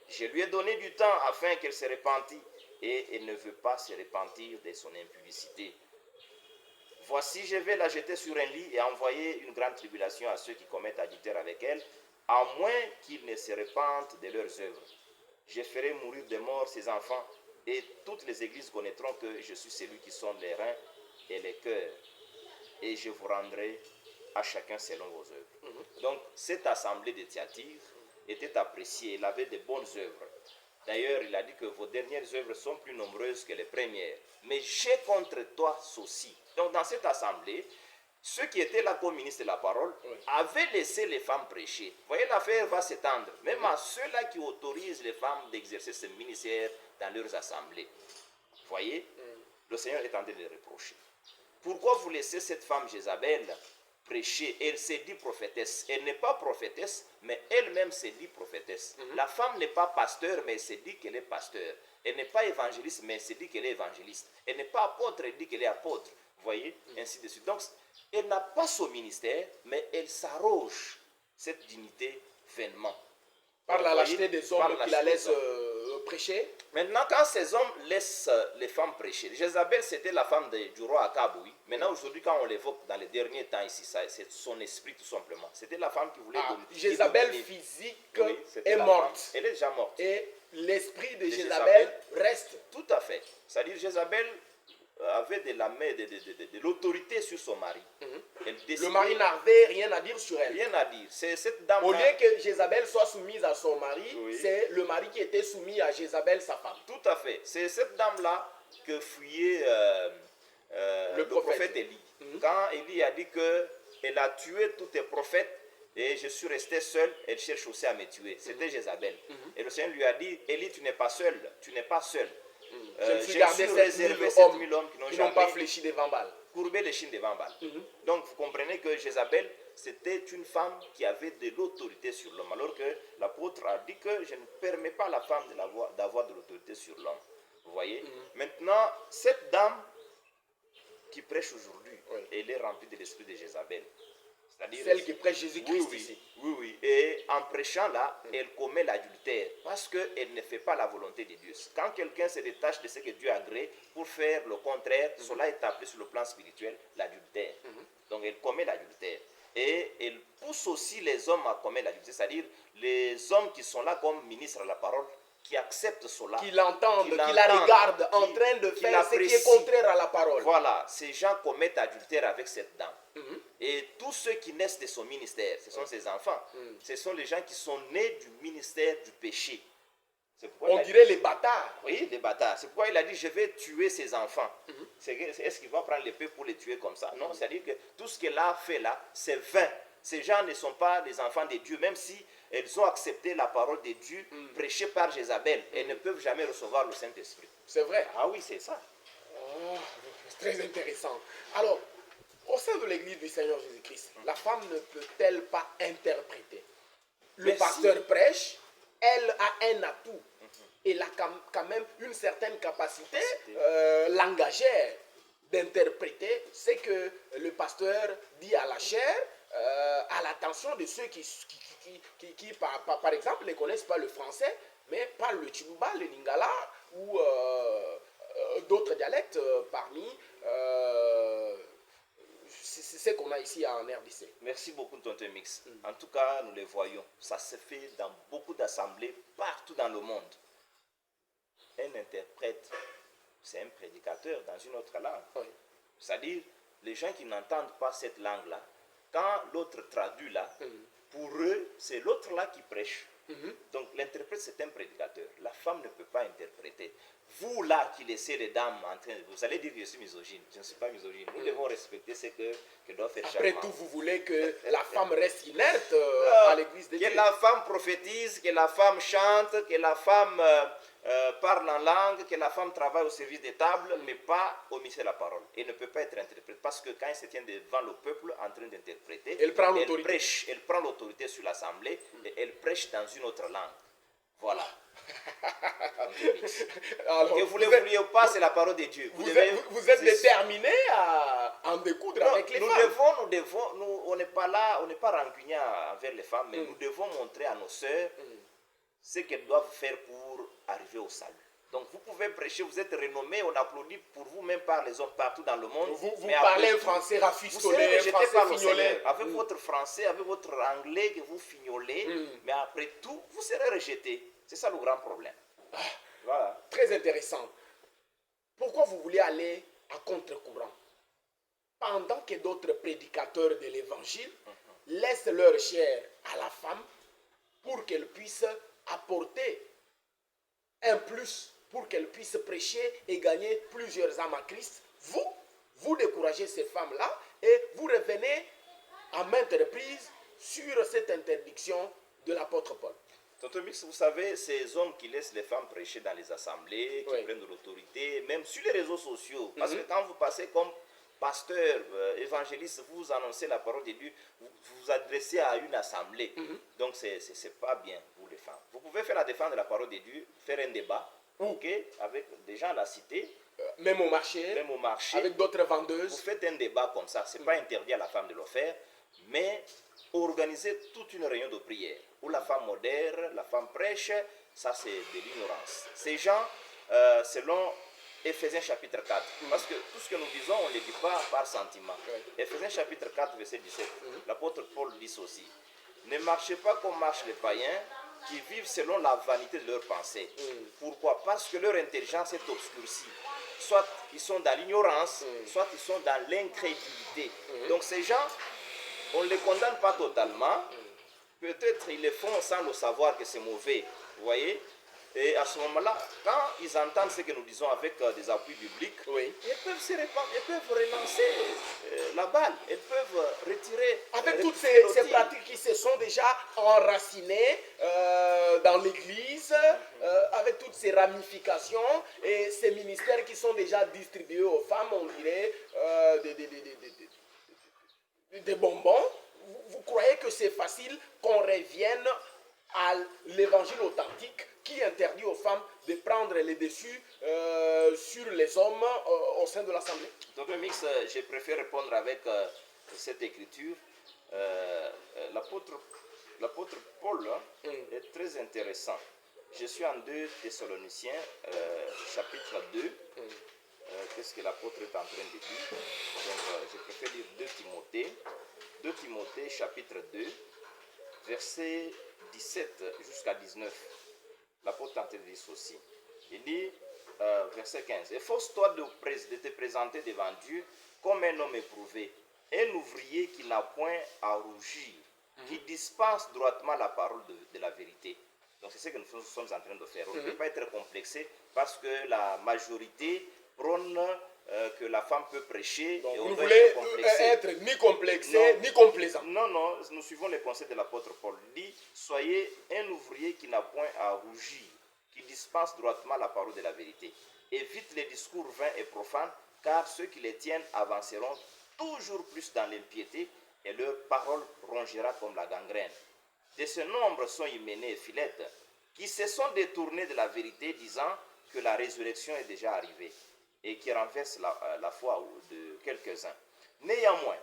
Je lui ai donné du temps afin qu'elle se repentît, et elle ne veut pas se repentir de son impudicité. Voici, je vais la jeter sur un lit et envoyer une grande tribulation à ceux qui commettent adultère avec elle, à moins qu'ils ne se repentent de leurs œuvres. Je ferai mourir de mort ses enfants, et toutes les églises connaîtront que je suis celui qui sonde les reins et les cœurs, et je vous rendrai à chacun selon vos œuvres. Donc, cette assemblée de Thyatire était appréciée, elle avait de bonnes œuvres. D'ailleurs, il a dit que vos dernières œuvres sont plus nombreuses que les premières. Mais j'ai contre toi ceci. Donc, dans cette assemblée, ceux qui étaient là comme ministres de la parole avaient laissé les femmes prêcher. Vous voyez, l'affaire va s'étendre. Même à ceux-là qui autorisent les femmes d'exercer ce ministère dans leurs assemblées. Vous voyez, le Seigneur est en train de les reprocher. Pourquoi vous laissez cette femme Jézabel prêcher? Elle s'est dit prophétesse. Elle n'est pas prophétesse, mais elle-même s'est dit prophétesse. La femme n'est pas pasteur, mais elle s'est dit qu'elle est pasteur. Elle n'est pas évangéliste, mais elle s'est dit qu'elle est évangéliste. Elle n'est pas apôtre, elle dit qu'elle est apôtre. Vous voyez, ainsi de suite. Donc, elle n'a pas son ministère, mais elle s'arroge cette dignité vainement. Par la lâcheté des hommes qui la laissent prêcher. Maintenant, quand ces hommes laissent les femmes prêcher, Jézabel, c'était la femme du roi Akab, oui. Maintenant, aujourd'hui, quand on l'évoque dans les derniers temps ici, c'est son esprit tout simplement. C'était la femme qui voulait... Jézabel physique est morte. Femme. Elle est déjà morte. Et l'esprit de Jézabel reste. Tout à fait. C'est-à-dire, Jézabel avait de l'autorité sur son mari. Le mari n'avait rien à dire sur elle. Rien à dire. C'est cette dame. Au lieu que Jézabel soit soumise à son mari, c'est le mari qui était soumis à Jézabel, sa femme. Tout à fait. C'est cette dame-là que fuyait le prophète Élie. Quand Élie a dit qu'elle a tué tous tes prophètes et je suis resté seul, elle cherche aussi à me tuer. C'était Jézabel. Et le Seigneur lui a dit, Élie, tu n'es pas seul. Tu n'es pas seul. Je me suis gardé 7000 hommes qui n'ont pas fléchi devant Baal. Courbé les chines devant Baal. Donc vous comprenez que Jézabel, c'était une femme qui avait de l'autorité sur l'homme. Alors que l'apôtre a dit que je ne permets pas à la femme d'avoir de l'autorité sur l'homme. Vous voyez. Maintenant, cette dame qui prêche aujourd'hui, elle est remplie de l'esprit de Jézabel. Celle qui prêche Jésus-Christ oui, ici. oui, oui. Et en prêchant là, elle commet l'adultère parce qu'elle ne fait pas la volonté de Dieu. Quand quelqu'un se détache de ce que Dieu a agréé pour faire le contraire, cela est appelé sur le plan spirituel l'adultère. Donc elle commet l'adultère. Et elle pousse aussi les hommes à commettre l'adultère, c'est-à-dire les hommes qui sont là comme ministres de la parole, qui acceptent cela, Qui l'entendent, qui la regardent en train de faire ce qui est contraire à la parole. Voilà, ces gens commettent adultère avec cette dame. Et tous ceux qui naissent de son ministère, ce sont ses enfants. Ce sont les gens qui sont nés du ministère du péché. On dirait les bâtards. Oui, les bâtards. C'est pourquoi il a dit, je vais tuer ses enfants. Est-ce qu'il va prendre l'épée pour les tuer comme ça? Non, c'est-à-dire que tout ce qu'elle a fait là, c'est vain. Ces gens ne sont pas les enfants de Dieu, même si elles ont accepté la parole de Dieu prêchée par Jézabel. Elles ne peuvent jamais recevoir le Saint-Esprit. C'est vrai. Ah oui, c'est ça. Oh, c'est très intéressant. Alors, au sein de l'Église du Seigneur Jésus-Christ, la femme ne peut-elle pas interpréter? Le pasteur prêche, elle a un atout. Elle a quand même une certaine capacité langagière d'interpréter ce que le pasteur dit à la chair, à l'attention de ceux qui par exemple, ne connaissent pas le français, mais parlent le Chiluba, le Lingala ou d'autres dialectes parmi ce qu'on a ici en RDC. Merci beaucoup, Tonton Mix. En tout cas, nous les voyons. Ça se fait dans beaucoup d'assemblées, partout dans le monde. Un interprète, c'est un prédicateur dans une autre langue. Oui. C'est-à-dire, les gens qui n'entendent pas cette langue-là, quand l'autre traduit là, pour eux, c'est l'autre là qui prêche. Donc l'interprète, c'est un prédicateur. La femme ne peut pas interpréter. Vous là qui laissez les dames en train de... Vous allez dire que je suis misogyne. Je ne suis pas misogyne. Nous devons respecter ce que doit faire chaque femme. Après tout, vous voulez que la femme reste inerte à l'église de Dieu. Que la femme prophétise, que la femme chante, que la femme parle en langue, que la femme travaille au service des tables, mais pas au ministère de la parole. Elle ne peut pas être interprète parce que quand elle se tient devant le peuple en train d'interpréter, elle prend l'autorité. Elle prend l'autorité sur l'assemblée et elle prêche dans une autre langue. Voilà. Alors, que vous ne vouliez pas, c'est la parole de Dieu. Vous êtes déterminé à en découdre avec les femmes. On n'est pas là, on n'est pas rancunier envers les femmes, mais nous devons montrer à nos sœurs ce qu'elles doivent faire pour arriver au salut. Donc vous pouvez prêcher, vous êtes renommé, on applaudit pour vous même par les hommes partout dans le monde. Vous parlez un français rafistolé, un français fignolé. Avec votre français, avec votre anglais que vous fignolez, mais après tout, vous serez rejeté. C'est ça le grand problème. Voilà. Très intéressant. Pourquoi vous voulez aller à contre-courant? Pendant que d'autres prédicateurs de l'évangile laissent leur chair à la femme pour qu'elle puisse apporter un plus, pour qu'elle puisse prêcher et gagner plusieurs âmes à Christ, vous découragez ces femmes-là et vous revenez à maintes reprises sur cette interdiction de l'apôtre Paul. Tonton Mix, vous savez, ces hommes qui laissent les femmes prêcher dans les assemblées, qui prennent de l'autorité, même sur les réseaux sociaux, parce que quand vous passez comme pasteur, évangéliste, vous annoncez la parole de Dieu, vous vous adressez à une assemblée. Donc, ce n'est pas bien pour les femmes. Vous pouvez faire la défense de la parole de Dieu, faire un débat, avec des gens à la cité. Même au marché, avec d'autres vendeuses. Vous faites un débat comme ça, ce n'est pas interdit à la femme de le faire, mais organiser toute une réunion de prière où la femme modère, la femme prêche, ça c'est de l'ignorance. Ces gens, selon Éphésiens chapitre 4, parce que tout ce que nous disons, on ne le dit pas par sentiment. Éphésiens chapitre 4, verset 17, l'apôtre Paul dit ceci: ne marchez pas comme marchent les païens qui vivent selon la vanité de leurs pensées. Pourquoi? Parce que leur intelligence est obscurcie. Soit ils sont dans l'ignorance, soit ils sont dans l'incrédulité. Donc ces gens, on ne les condamne pas totalement. Peut-être ils le font sans le savoir que c'est mauvais. Vous voyez? Et à ce moment-là, quand ils entendent ce que nous disons avec des appuis bibliques, ils peuvent se répandre, ils peuvent relancer la balle, ils peuvent retirer. Avec toutes ces pratiques qui se sont déjà enracinées dans l'Église, avec toutes ces ramifications et ces ministères qui sont déjà distribués aux femmes, on dirait des bonbons. Vous croyez que c'est facile qu'on revienne à l'évangile authentique qui interdit aux femmes de prendre les dessus sur les hommes au sein de l'Assemblée? Donc, Mix, je préfère répondre avec cette écriture. l'apôtre Paul est très intéressant. Je suis en 2 Thessaloniciens, chapitre 2. Qu'est-ce que l'apôtre est en train de dire? Donc, je préfère lire 2 Timothée. 2 Timothée, chapitre 2, verset 17 jusqu'à 19. L'apôtre est en train de dire ceci. Il dit, verset 15, « Efforce-toi de te présenter devant Dieu comme un homme éprouvé, un ouvrier qui n'a point à rougir, qui dispense droitement la parole de la vérité. » Donc c'est ce que nous sommes en train de faire. On ne peut pas être complexé parce que la majorité prône que la femme peut prêcher. Donc et vous on ne doit voulez être être ni complexé, ni complaisant. Non, non, nous suivons les conseils de l'apôtre Paul. Il dit, soyez un ouvrier qui n'a point à rougir, qui dispense droitement la parole de la vérité. Évite les discours vains et profanes, car ceux qui les tiennent avanceront toujours plus dans l'impiété et leur parole rongera comme la gangrène. De ce nombre sont Hyménée et Philette, qui se sont détournés de la vérité, disant que la résurrection est déjà arrivée, et qui renversent la foi de quelques-uns. Néanmoins,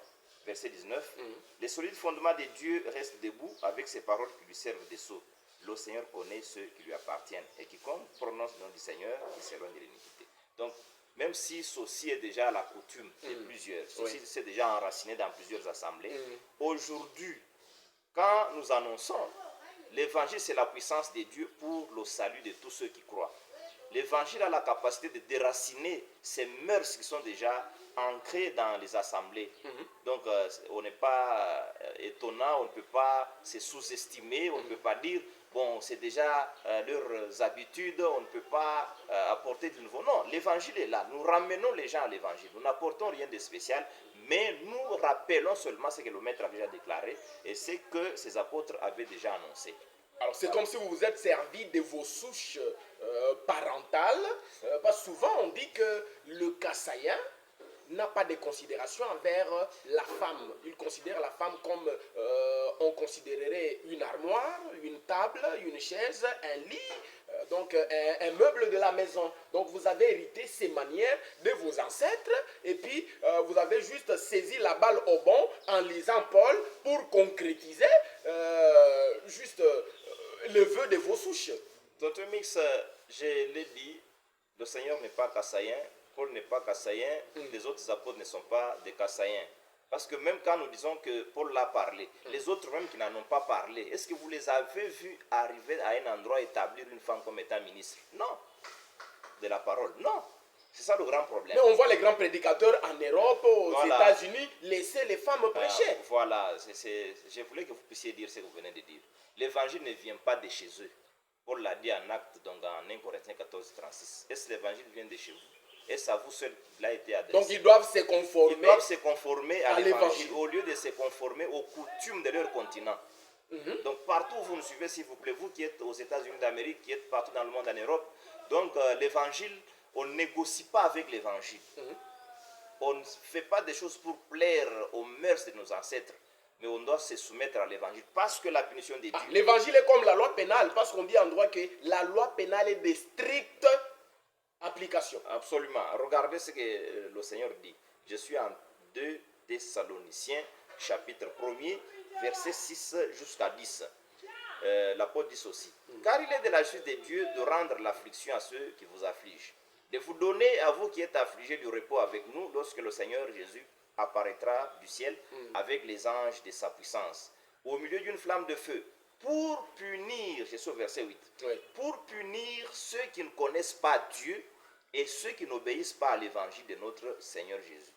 verset 19, les solides fondements de Dieu restent debout avec ces paroles qui lui servent de sceau. Le Seigneur connaît ceux qui lui appartiennent, et quiconque prononce le nom du Seigneur, il s'éloigne de l'iniquité. Donc, même si ceci est déjà la coutume de plusieurs, ceci s'est déjà enraciné dans plusieurs assemblées, aujourd'hui, quand nous annonçons, l'évangile c'est la puissance de Dieu pour le salut de tous ceux qui croient. L'évangile a la capacité de déraciner ces mœurs qui sont déjà ancrées dans les assemblées. Donc on n'est pas étonnant, on ne peut pas se sous-estimer, on ne peut pas dire, bon, c'est déjà leurs habitudes, on ne peut pas apporter de nouveau. Non, l'évangile est là, nous ramenons les gens à l'évangile, nous n'apportons rien de spécial, mais nous rappelons seulement ce que le maître avait déjà déclaré et ce que ses apôtres avaient déjà annoncé. Alors c'est comme si vous vous êtes servi de vos souches parentales, parce que souvent on dit que le Kassaïen n'a pas de considération envers la femme. Il considère la femme comme on considérerait une armoire, une table, une chaise, un lit, donc un meuble de la maison. Donc vous avez hérité ces manières de vos ancêtres et puis vous avez juste saisi la balle au bon en lisant Paul pour concrétiser juste le vœu de vos souches. Tonton Mix, je l'ai dit, le Seigneur n'est pas kassaïen, Paul n'est pas kassaïen, les autres apôtres ne sont pas des kassaïens. Parce que même quand nous disons que Paul l'a parlé, les autres même qui n'en ont pas parlé, est-ce que vous les avez vus arriver à un endroit établir une femme comme étant ministre? Non. De la parole, non. C'est ça le grand problème. Mais on voit les grands prédicateurs en Europe, aux États-Unis, laisser les femmes prêcher. Voilà, je voulais que vous puissiez dire ce que vous venez de dire. L'évangile ne vient pas de chez eux. Paul l'a dit en acte, donc en 1 Corinthiens 14, 36. Est-ce que l'évangile vient de chez vous? Est-ce à vous seul qu'il a été adressé? Donc ils doivent se conformer, à l'évangile au lieu de se conformer aux coutumes de leur continent. Donc partout où vous nous suivez, s'il vous plaît, vous qui êtes aux États-Unis d'Amérique, qui êtes partout dans le monde en Europe, donc l'évangile, on ne négocie pas avec l'évangile. On ne fait pas des choses pour plaire aux mœurs de nos ancêtres, mais on doit se soumettre à l'évangile parce que la punition de Dieu. L'évangile est comme la loi pénale, parce qu'on dit en droit que la loi pénale est de stricte application. Absolument. Regardez ce que le Seigneur dit. Je suis en 2 Thessaloniciens, chapitre 1er, verset 6 jusqu'à 10. L'apôtre dit ceci. Car il est de la justice de Dieu de rendre l'affliction à ceux qui vous affligent, de vous donner à vous qui êtes affligés du repos avec nous lorsque le Seigneur Jésus apparaîtra du ciel avec les anges de sa puissance, au milieu d'une flamme de feu, pour punir, c'est ce verset 8, pour punir ceux qui ne connaissent pas Dieu et ceux qui n'obéissent pas à l'évangile de notre Seigneur Jésus.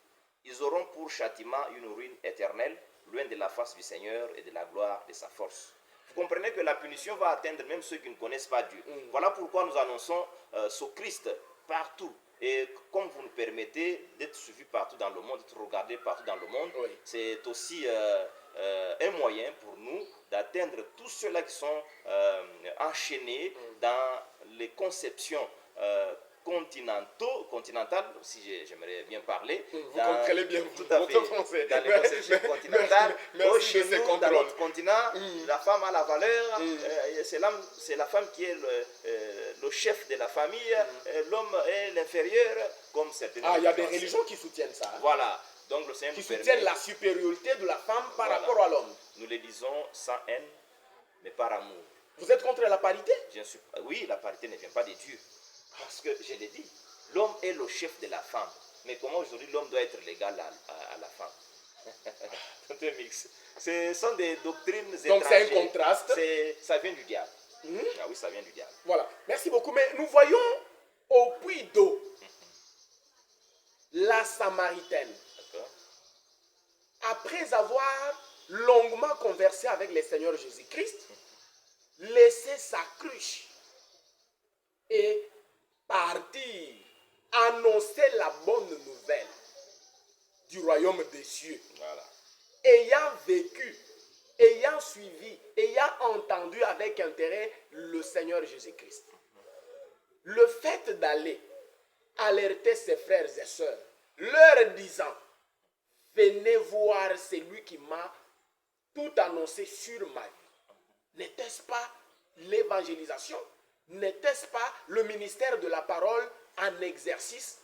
Ils auront pour châtiment une ruine éternelle, loin de la face du Seigneur et de la gloire de sa force. Vous comprenez que la punition va atteindre même ceux qui ne connaissent pas Dieu. Voilà pourquoi nous annonçons ce Christ partout. Et comme vous nous permettez d'être suivis partout dans le monde, d'être regardés partout dans le monde, c'est aussi un moyen pour nous d'atteindre tous ceux-là qui sont enchaînés dans les conceptions continentales, si j'aimerais bien parler. Vous comprenez bien tout à fait, français. Dans les conceptions continentales. Chez nous, dans notre continent, la femme a la valeur, c'est la femme qui est le chef de la famille, l'homme est l'inférieur, comme certaines il y a des religions qui soutiennent ça. Voilà. Donc le Seigneur qui nous permet, soutiennent la supériorité de la femme par Voilà. rapport à l'homme. nous le disons sans haine, mais par amour. Vous êtes contre la parité? Oui, la parité ne vient pas de Dieu. Parce que, je l'ai dit, l'homme est le chef de la femme. Mais comment aujourd'hui l'homme doit être l'égal à la femme? C'est un mix. Ce sont des doctrines Donc c'est un étrangères. contraste. Ça vient du diable. Ah oui, ça vient du diable. Voilà. Merci beaucoup. Mais nous voyons au puits d'eau la Samaritaine, D'accord? après avoir longuement conversé avec le Seigneur Jésus-Christ, laisser sa cruche et partir annoncer la bonne nouvelle du royaume des cieux. Voilà. Ayant vécu, ayant suivi, ayant entendu avec intérêt le Seigneur Jésus-Christ. Le fait d'aller alerter ses frères et sœurs, leur disant, venez voir celui qui m'a tout annoncé sur ma vie. N'était-ce pas l'évangélisation? N'était-ce pas le ministère de la parole en exercice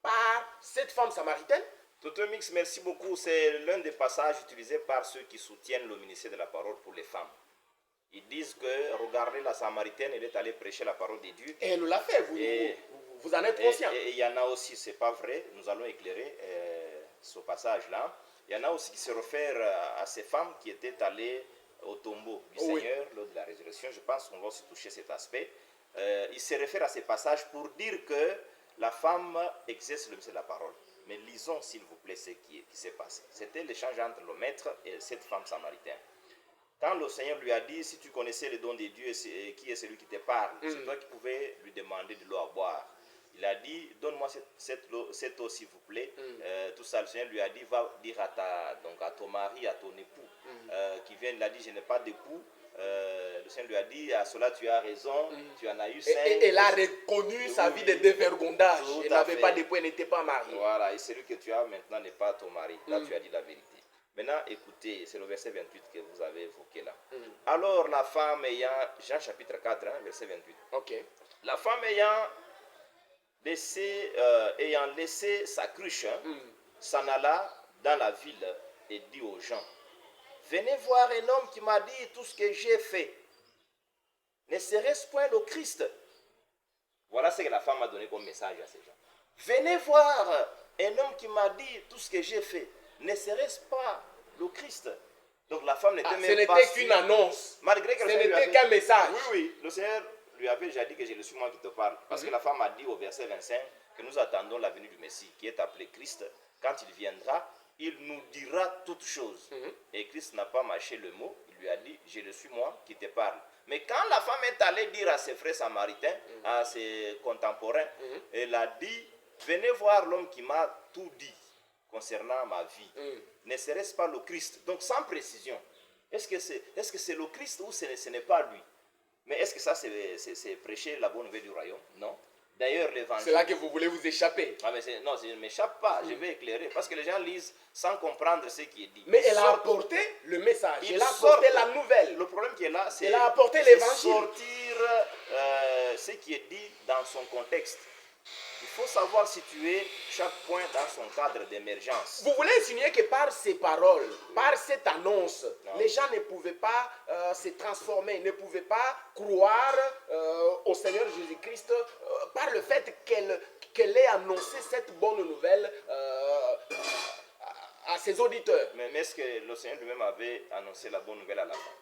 par cette femme samaritaine? Tout un mix, merci beaucoup. C'est l'un des passages utilisés par ceux qui soutiennent le ministère de la parole pour les femmes. Ils disent que, regardez la Samaritaine, elle est allée prêcher la parole de Dieu. Et elle l'a fait, vous en êtes conscient. Et il y en a aussi, c'est pas vrai, nous allons éclairer ce passage-là. Il y en a aussi qui se réfèrent à ces femmes qui étaient allées au tombeau du Seigneur lors de la résurrection. Je pense qu'on va aussi toucher cet aspect. Il se réfère à ces passages pour dire que la femme exerce le ministère de la parole. Mais lisons, s'il vous plaît, ce qui s'est passé. C'était l'échange entre le maître et cette femme samaritaine. Quand le Seigneur lui a dit, si tu connaissais le don de Dieu et qui est celui qui te parle, c'est toi qui pouvais lui demander de l'eau à boire. Il a dit, donne-moi cette eau s'il vous plaît. Tout ça, le Seigneur lui a dit, va dire à ton mari, à ton époux, qui vient, il a dit, je n'ai pas d'époux. Le Seigneur lui a dit, à cela tu as raison, tu en as eu 5. Et elle a reconnu sa vie de dévergondage. Elle n'avait pas d'époux, elle n'était pas mariée. Voilà, et celui que tu as maintenant n'est pas ton mari. Là, tu as dit la vérité. Maintenant, écoutez, c'est le verset 28 que vous avez évoqué là. Alors, la femme ayant, Jean chapitre 4, verset 28. Ok. La femme ayant laissé sa cruche, s'en alla dans la ville et dit aux gens, venez voir un homme qui m'a dit tout ce que j'ai fait. Ne serait-ce point le Christ? Voilà ce que la femme a donné comme message à ces gens. Venez voir un homme qui m'a dit tout ce que j'ai fait. Ne serait-ce pas le Christ? Donc la femme n'était même pas... Ce n'était qu'une annonce. Malgré que ce n'était qu'un message. Oui, le Seigneur lui avait déjà dit que je suis moi qui te parle. Parce que la femme a dit au verset 25 que nous attendons la venue du Messie, qui est appelé Christ. Quand il viendra, il nous dira toutes choses. Et Christ n'a pas mâché le mot. Il lui a dit, je le suis moi qui te parle. Mais quand la femme est allée dire à ses frères samaritains, à ses contemporains, elle a dit, venez voir l'homme qui m'a tout dit concernant ma vie. Ne serait-ce pas le Christ? Donc sans précision. Est-ce que c'est le Christ ou ce n'est pas lui? Mais est-ce que ça c'est prêcher la bonne nouvelle du royaume? Non. D'ailleurs, l'évangile... C'est là que vous voulez vous échapper. Ah, mais non, je ne m'échappe pas, je vais éclairer. Parce que les gens lisent sans comprendre ce qui est dit. Mais elle a apporté le message, elle a apporté la nouvelle. Le problème qui est là, c'est... Elle a apporté l'évangile. Sortir ce qui est dit dans son contexte. Il faut savoir situer chaque point dans son cadre d'émergence. Vous voulez insinuer que par ces paroles, par cette annonce, les gens ne pouvaient pas se transformer, ne pouvaient pas croire au Seigneur Jésus-Christ par le fait qu'elle ait annoncé cette bonne nouvelle à ses auditeurs. Mais est-ce que le Seigneur lui-même avait annoncé la bonne nouvelle à la fin?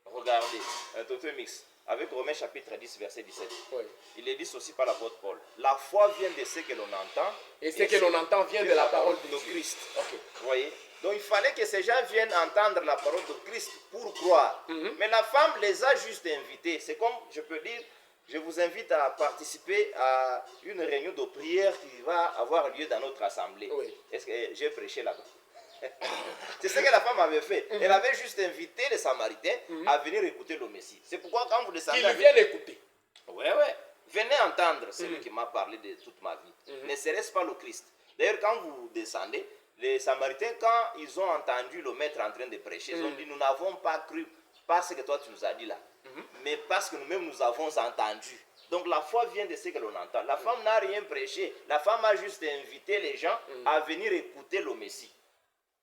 Regardez, un total mix. Avec Romains chapitre 10, verset 17. Oui. Il est dit aussi par l'apôtre Paul. La foi vient de ce que l'on entend. Et ce que l'on entend vient de la parole de Christ. Okay. Vous voyez? Donc il fallait que ces gens viennent entendre la parole de Christ pour croire. Mais la femme les a juste invités. C'est comme, je peux dire, je vous invite à participer à une réunion de prière qui va avoir lieu dans notre assemblée. Oui. Est-ce que j'ai prêché là-bas? C'est ce que la femme avait fait. Elle avait juste invité les Samaritains à venir écouter le Messie. C'est pourquoi quand vous descendez... Qu'ils viennent écouter. Ouais. Venez entendre celui qui m'a parlé de toute ma vie. Ne serait-ce pas le Christ? D'ailleurs, quand vous descendez, les Samaritains, quand ils ont entendu le maître en train de prêcher, ils ont dit, nous n'avons pas cru parce que toi tu nous as dit là, mais parce que nous-mêmes nous avons entendu. Donc la foi vient de ce que l'on entend. La femme n'a rien prêché. La femme a juste invité les gens à venir écouter le Messie.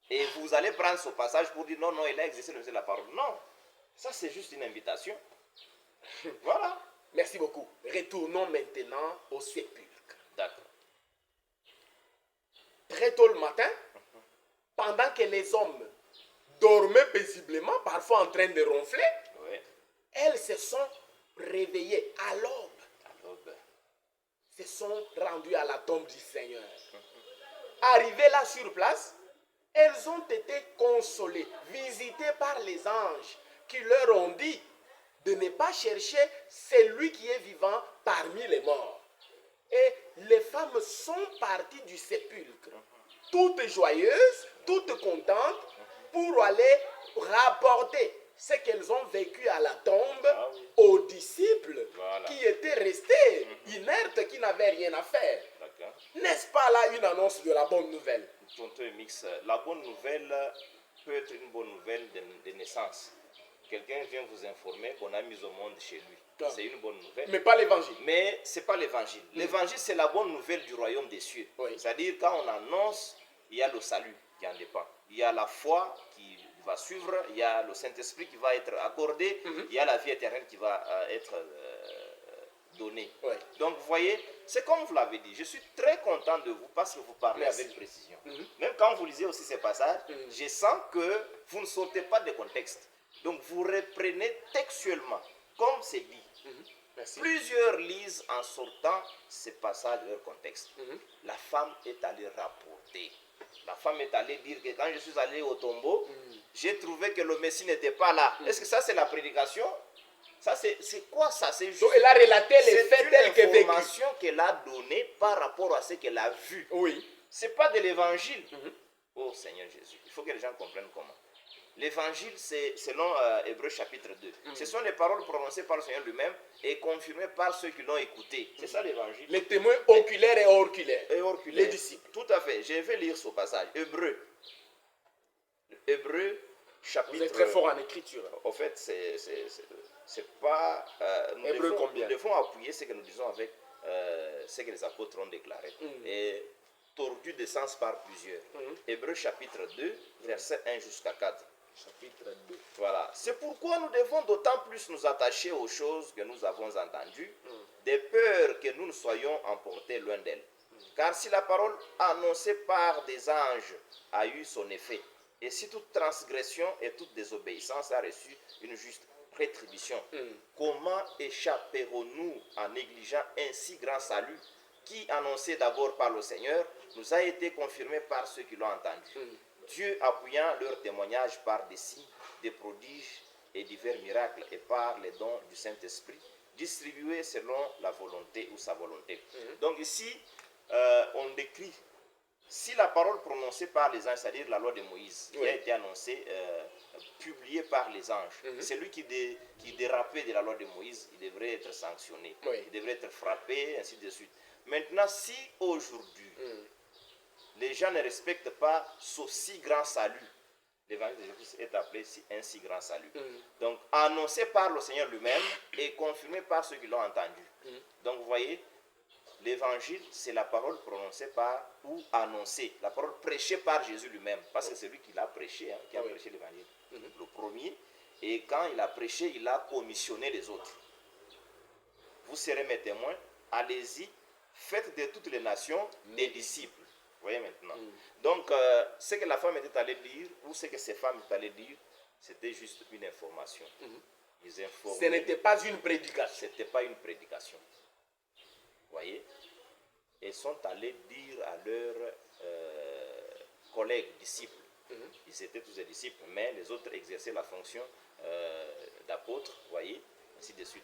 Et vous allez prendre ce passage pour dire non, non, il a exercé le ministère de la parole. Non, ça c'est juste une invitation. Voilà. Merci beaucoup. Retournons maintenant au sépulcre. D'accord. Très tôt le matin, pendant que les hommes dormaient paisiblement, parfois en train de ronfler, Oui. elles se sont réveillées à l'aube, À l'aube. se sont rendues à la tombe du Seigneur. Arrivées là sur place, elles ont été consolées, visitées par les anges qui leur ont dit de ne pas chercher celui qui est vivant parmi les morts. Et les femmes sont parties du sépulcre, toutes joyeuses, toutes contentes, pour aller rapporter ce qu'elles ont vécu à la tombe aux disciples qui étaient restés inertes, qui n'avaient rien à faire. N'est-ce pas là une annonce de la bonne nouvelle? Tonton Mix, la bonne nouvelle peut être une bonne nouvelle de naissance. Quelqu'un vient vous informer qu'on a mis au monde chez lui. C'est une bonne nouvelle. Mais pas l'évangile. Mais ce n'est pas l'évangile. L'évangile, c'est la bonne nouvelle du royaume des cieux. Oui. C'est-à-dire, quand on annonce, il y a le salut qui en dépend. Il y a la foi qui va suivre, il y a le Saint-Esprit qui va être accordé, il y a la vie éternelle qui va être donnée. Oui. Donc, vous voyez, c'est comme vous l'avez dit. Je suis très content de vous parce que vous parlez avec précision. Même quand vous lisez aussi ces passages, je sens que vous ne sortez pas de contexte. Donc, vous reprenez textuellement, comme c'est dit. Merci. Plusieurs lisent en sortant ces passages de leur contexte. La femme est allée rapporter. La femme est allée dire que quand je suis allé au tombeau, j'ai trouvé que le Messie n'était pas là. Est-ce que ça c'est la prédication? Ça c'est quoi ça? C'est juste. Donc elle a relaté les faits tels que c'est une vécu. information qu'elle a donnée par rapport à ce qu'elle a vu. Oui. C'est pas de l'évangile. Oh Seigneur Jésus, il faut que les gens comprennent comment. L'évangile, c'est selon Hébreux chapitre 2. Ce sont les paroles prononcées par le Seigneur lui-même et confirmées par ceux qui l'ont écouté. C'est ça l'évangile. Les témoins oculaires et oculaires. Et oculaires. Les disciples. Tout à fait. Je vais lire ce passage. Hébreux chapitre. Vous êtes très fort en écriture. En fait, c'est pas. Hébreux combien? Nous devons appuyer ce que nous disons avec ce que les apôtres ont déclaré. Et tordu de sens par plusieurs. Hébreux chapitre 2, verset 1 jusqu'à 4. Chapitre 2. Voilà. C'est pourquoi nous devons d'autant plus nous attacher aux choses que nous avons entendues, de peur que nous ne soyons emportés loin d'elles. Car si la parole annoncée par des anges a eu son effet, et si toute transgression et toute désobéissance a reçu une juste rétribution, comment échapperons-nous en négligeant un si grand salut qui, annoncé d'abord par le Seigneur, nous a été confirmé par ceux qui l'ont entendu? Dieu appuyant leur témoignage par des signes, des prodiges et divers miracles et par les dons du Saint-Esprit, distribués selon la volonté ou sa volonté. Donc ici, on décrit, si la parole prononcée par les anges, c'est-à-dire la loi de Moïse, qui a été annoncée, publiée par les anges, celui qui dérapait de la loi de Moïse, il devrait être sanctionné, il devrait être frappé, ainsi de suite. Maintenant, si aujourd'hui, les gens ne respectent pas ce si grand salut, l'évangile de Jésus est appelé un si grand salut. Donc, annoncé par le Seigneur lui-même et confirmé par ceux qui l'ont entendu. Donc, vous voyez, l'évangile, c'est la parole prononcée par ou annoncée, la parole prêchée par Jésus lui-même, parce que c'est lui qui l'a prêché, qui a prêché l'évangile, le premier. Et quand il a prêché, il a commissionné les autres. Vous serez mes témoins, allez-y, faites de toutes les nations des disciples. Vous voyez maintenant. Donc, ce que la femme était allée dire, ou ce que ces femmes étaient allées dire, c'était juste une information. Ils informaient. Ce n'était pas une prédication. Ce n'était pas une prédication. Vous voyez? Ils sont allés dire à leurs collègues, disciples. Ils étaient tous des disciples, mais les autres exerçaient la fonction d'apôtres, vous voyez, ainsi de suite.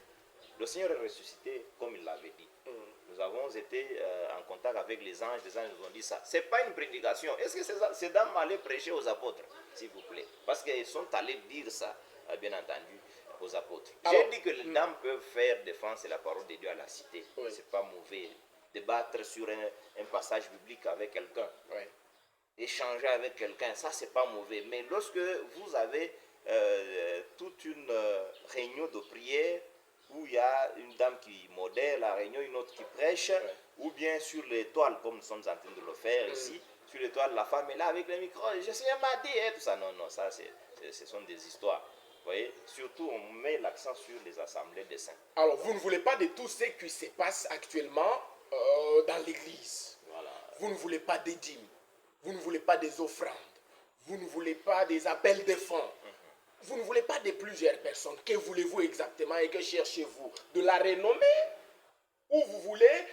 Le Seigneur est ressuscité comme il l'avait dit. Nous avons été en contact avec les anges nous ont dit ça. Ce n'est pas une prédication. Est-ce que ces dames allaient prêcher aux apôtres, s'il vous plaît? Parce qu'ils sont allés dire ça, bien entendu, aux apôtres. J'ai dit que les dames peuvent faire défense de la parole de Dieu à la cité. Ce n'est pas mauvais. Débattre sur un passage biblique avec quelqu'un, échanger avec quelqu'un, ça c'est pas mauvais. Mais lorsque vous avez toute une réunion de prière, où il y a une dame qui modère la réunion, une autre qui prêche, ou bien sur les toiles, comme nous sommes en train de le faire ici, sur les toits, la femme est là avec le micro, je suis un madi, et tout ça. Non, non, ça, ce sont des histoires. Vous voyez, surtout, on met l'accent sur les assemblées des saints. Alors, vous ne voulez pas de tout ce qui se passe actuellement dans l'église. Voilà. Vous ne voulez pas des dîmes. Vous ne voulez pas des offrandes. Vous ne voulez pas des appels de fonds. Vous ne voulez pas de plusieurs personnes. Que voulez-vous exactement et que cherchez-vous? De la renommée? Ou vous voulez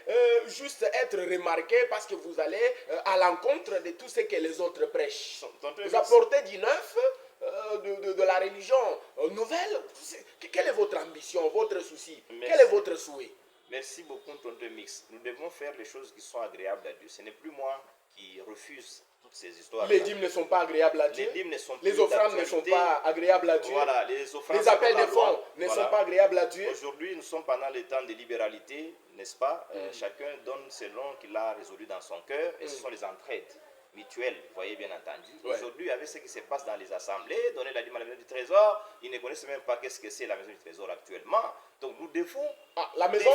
juste être remarqué parce que vous allez à l'encontre de tout ce que les autres prêchent? Vous apportez du neuf, de la religion nouvelle. Quelle est votre ambition, votre souci? Merci. Quel est votre souhait? Merci beaucoup, tonton Mix. Nous devons faire les choses qui sont agréables à Dieu. Ce n'est plus moi qui refuse toutes ces histoires. Les dîmes ne sont pas agréables à Dieu. Les dîmes ne sont Les plus offrandes ne sont d'actualité. pas agréables à Dieu. Voilà, les offrandes. Les appels selon la de fonds loi. ne Voilà. sont pas agréables à Dieu. Aujourd'hui, nous sommes pendant les temps de libéralité, n'est-ce pas? Chacun donne selon qu'il a résolu dans son cœur, et ce sont les entraides mutuelles, vous voyez bien entendu. Ouais. Aujourd'hui, avec ce qui se passe dans les assemblées, donner la dîme à la maison du trésor, ils ne connaissent même pas qu'est-ce que c'est la maison du trésor actuellement. Donc nous devons... La maison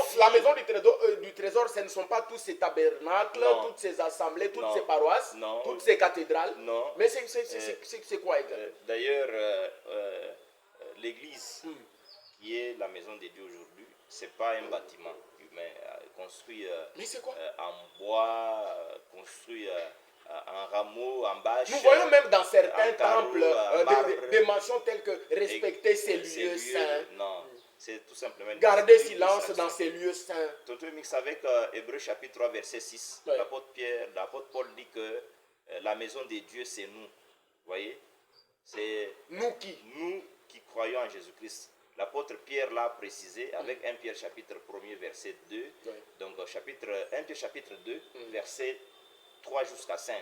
du trésor, ce ne sont pas tous ces tabernacles, Non. toutes ces assemblées, toutes Non. ces paroisses, Non. toutes ces cathédrales. Non. Mais c'est quoi exactement? D'ailleurs, l'église qui est la maison de Dieu aujourd'hui, ce n'est pas un bâtiment humain construit Mais c'est quoi? en bois, construit en rameaux, en bâche. Nous voyons même dans certains en carreau, temples en marbre. des mentions telles que respecter ces lieux saints, Non, c'est tout simplement... garder l'esprit du silence Saint. dans ces lieux saints. Tonton Mix avec Hébreux chapitre 3 verset 6, Ouais. l'apôtre Paul dit que la maison de Dieu c'est nous. Vous voyez, c'est Nous qui? nous qui croyons en Jésus-Christ. L'apôtre Pierre l'a précisé avec 1 Pierre chapitre 1 verset 2. Ouais. Donc 1 Pierre chapitre 2 verset 3 jusqu'à 5.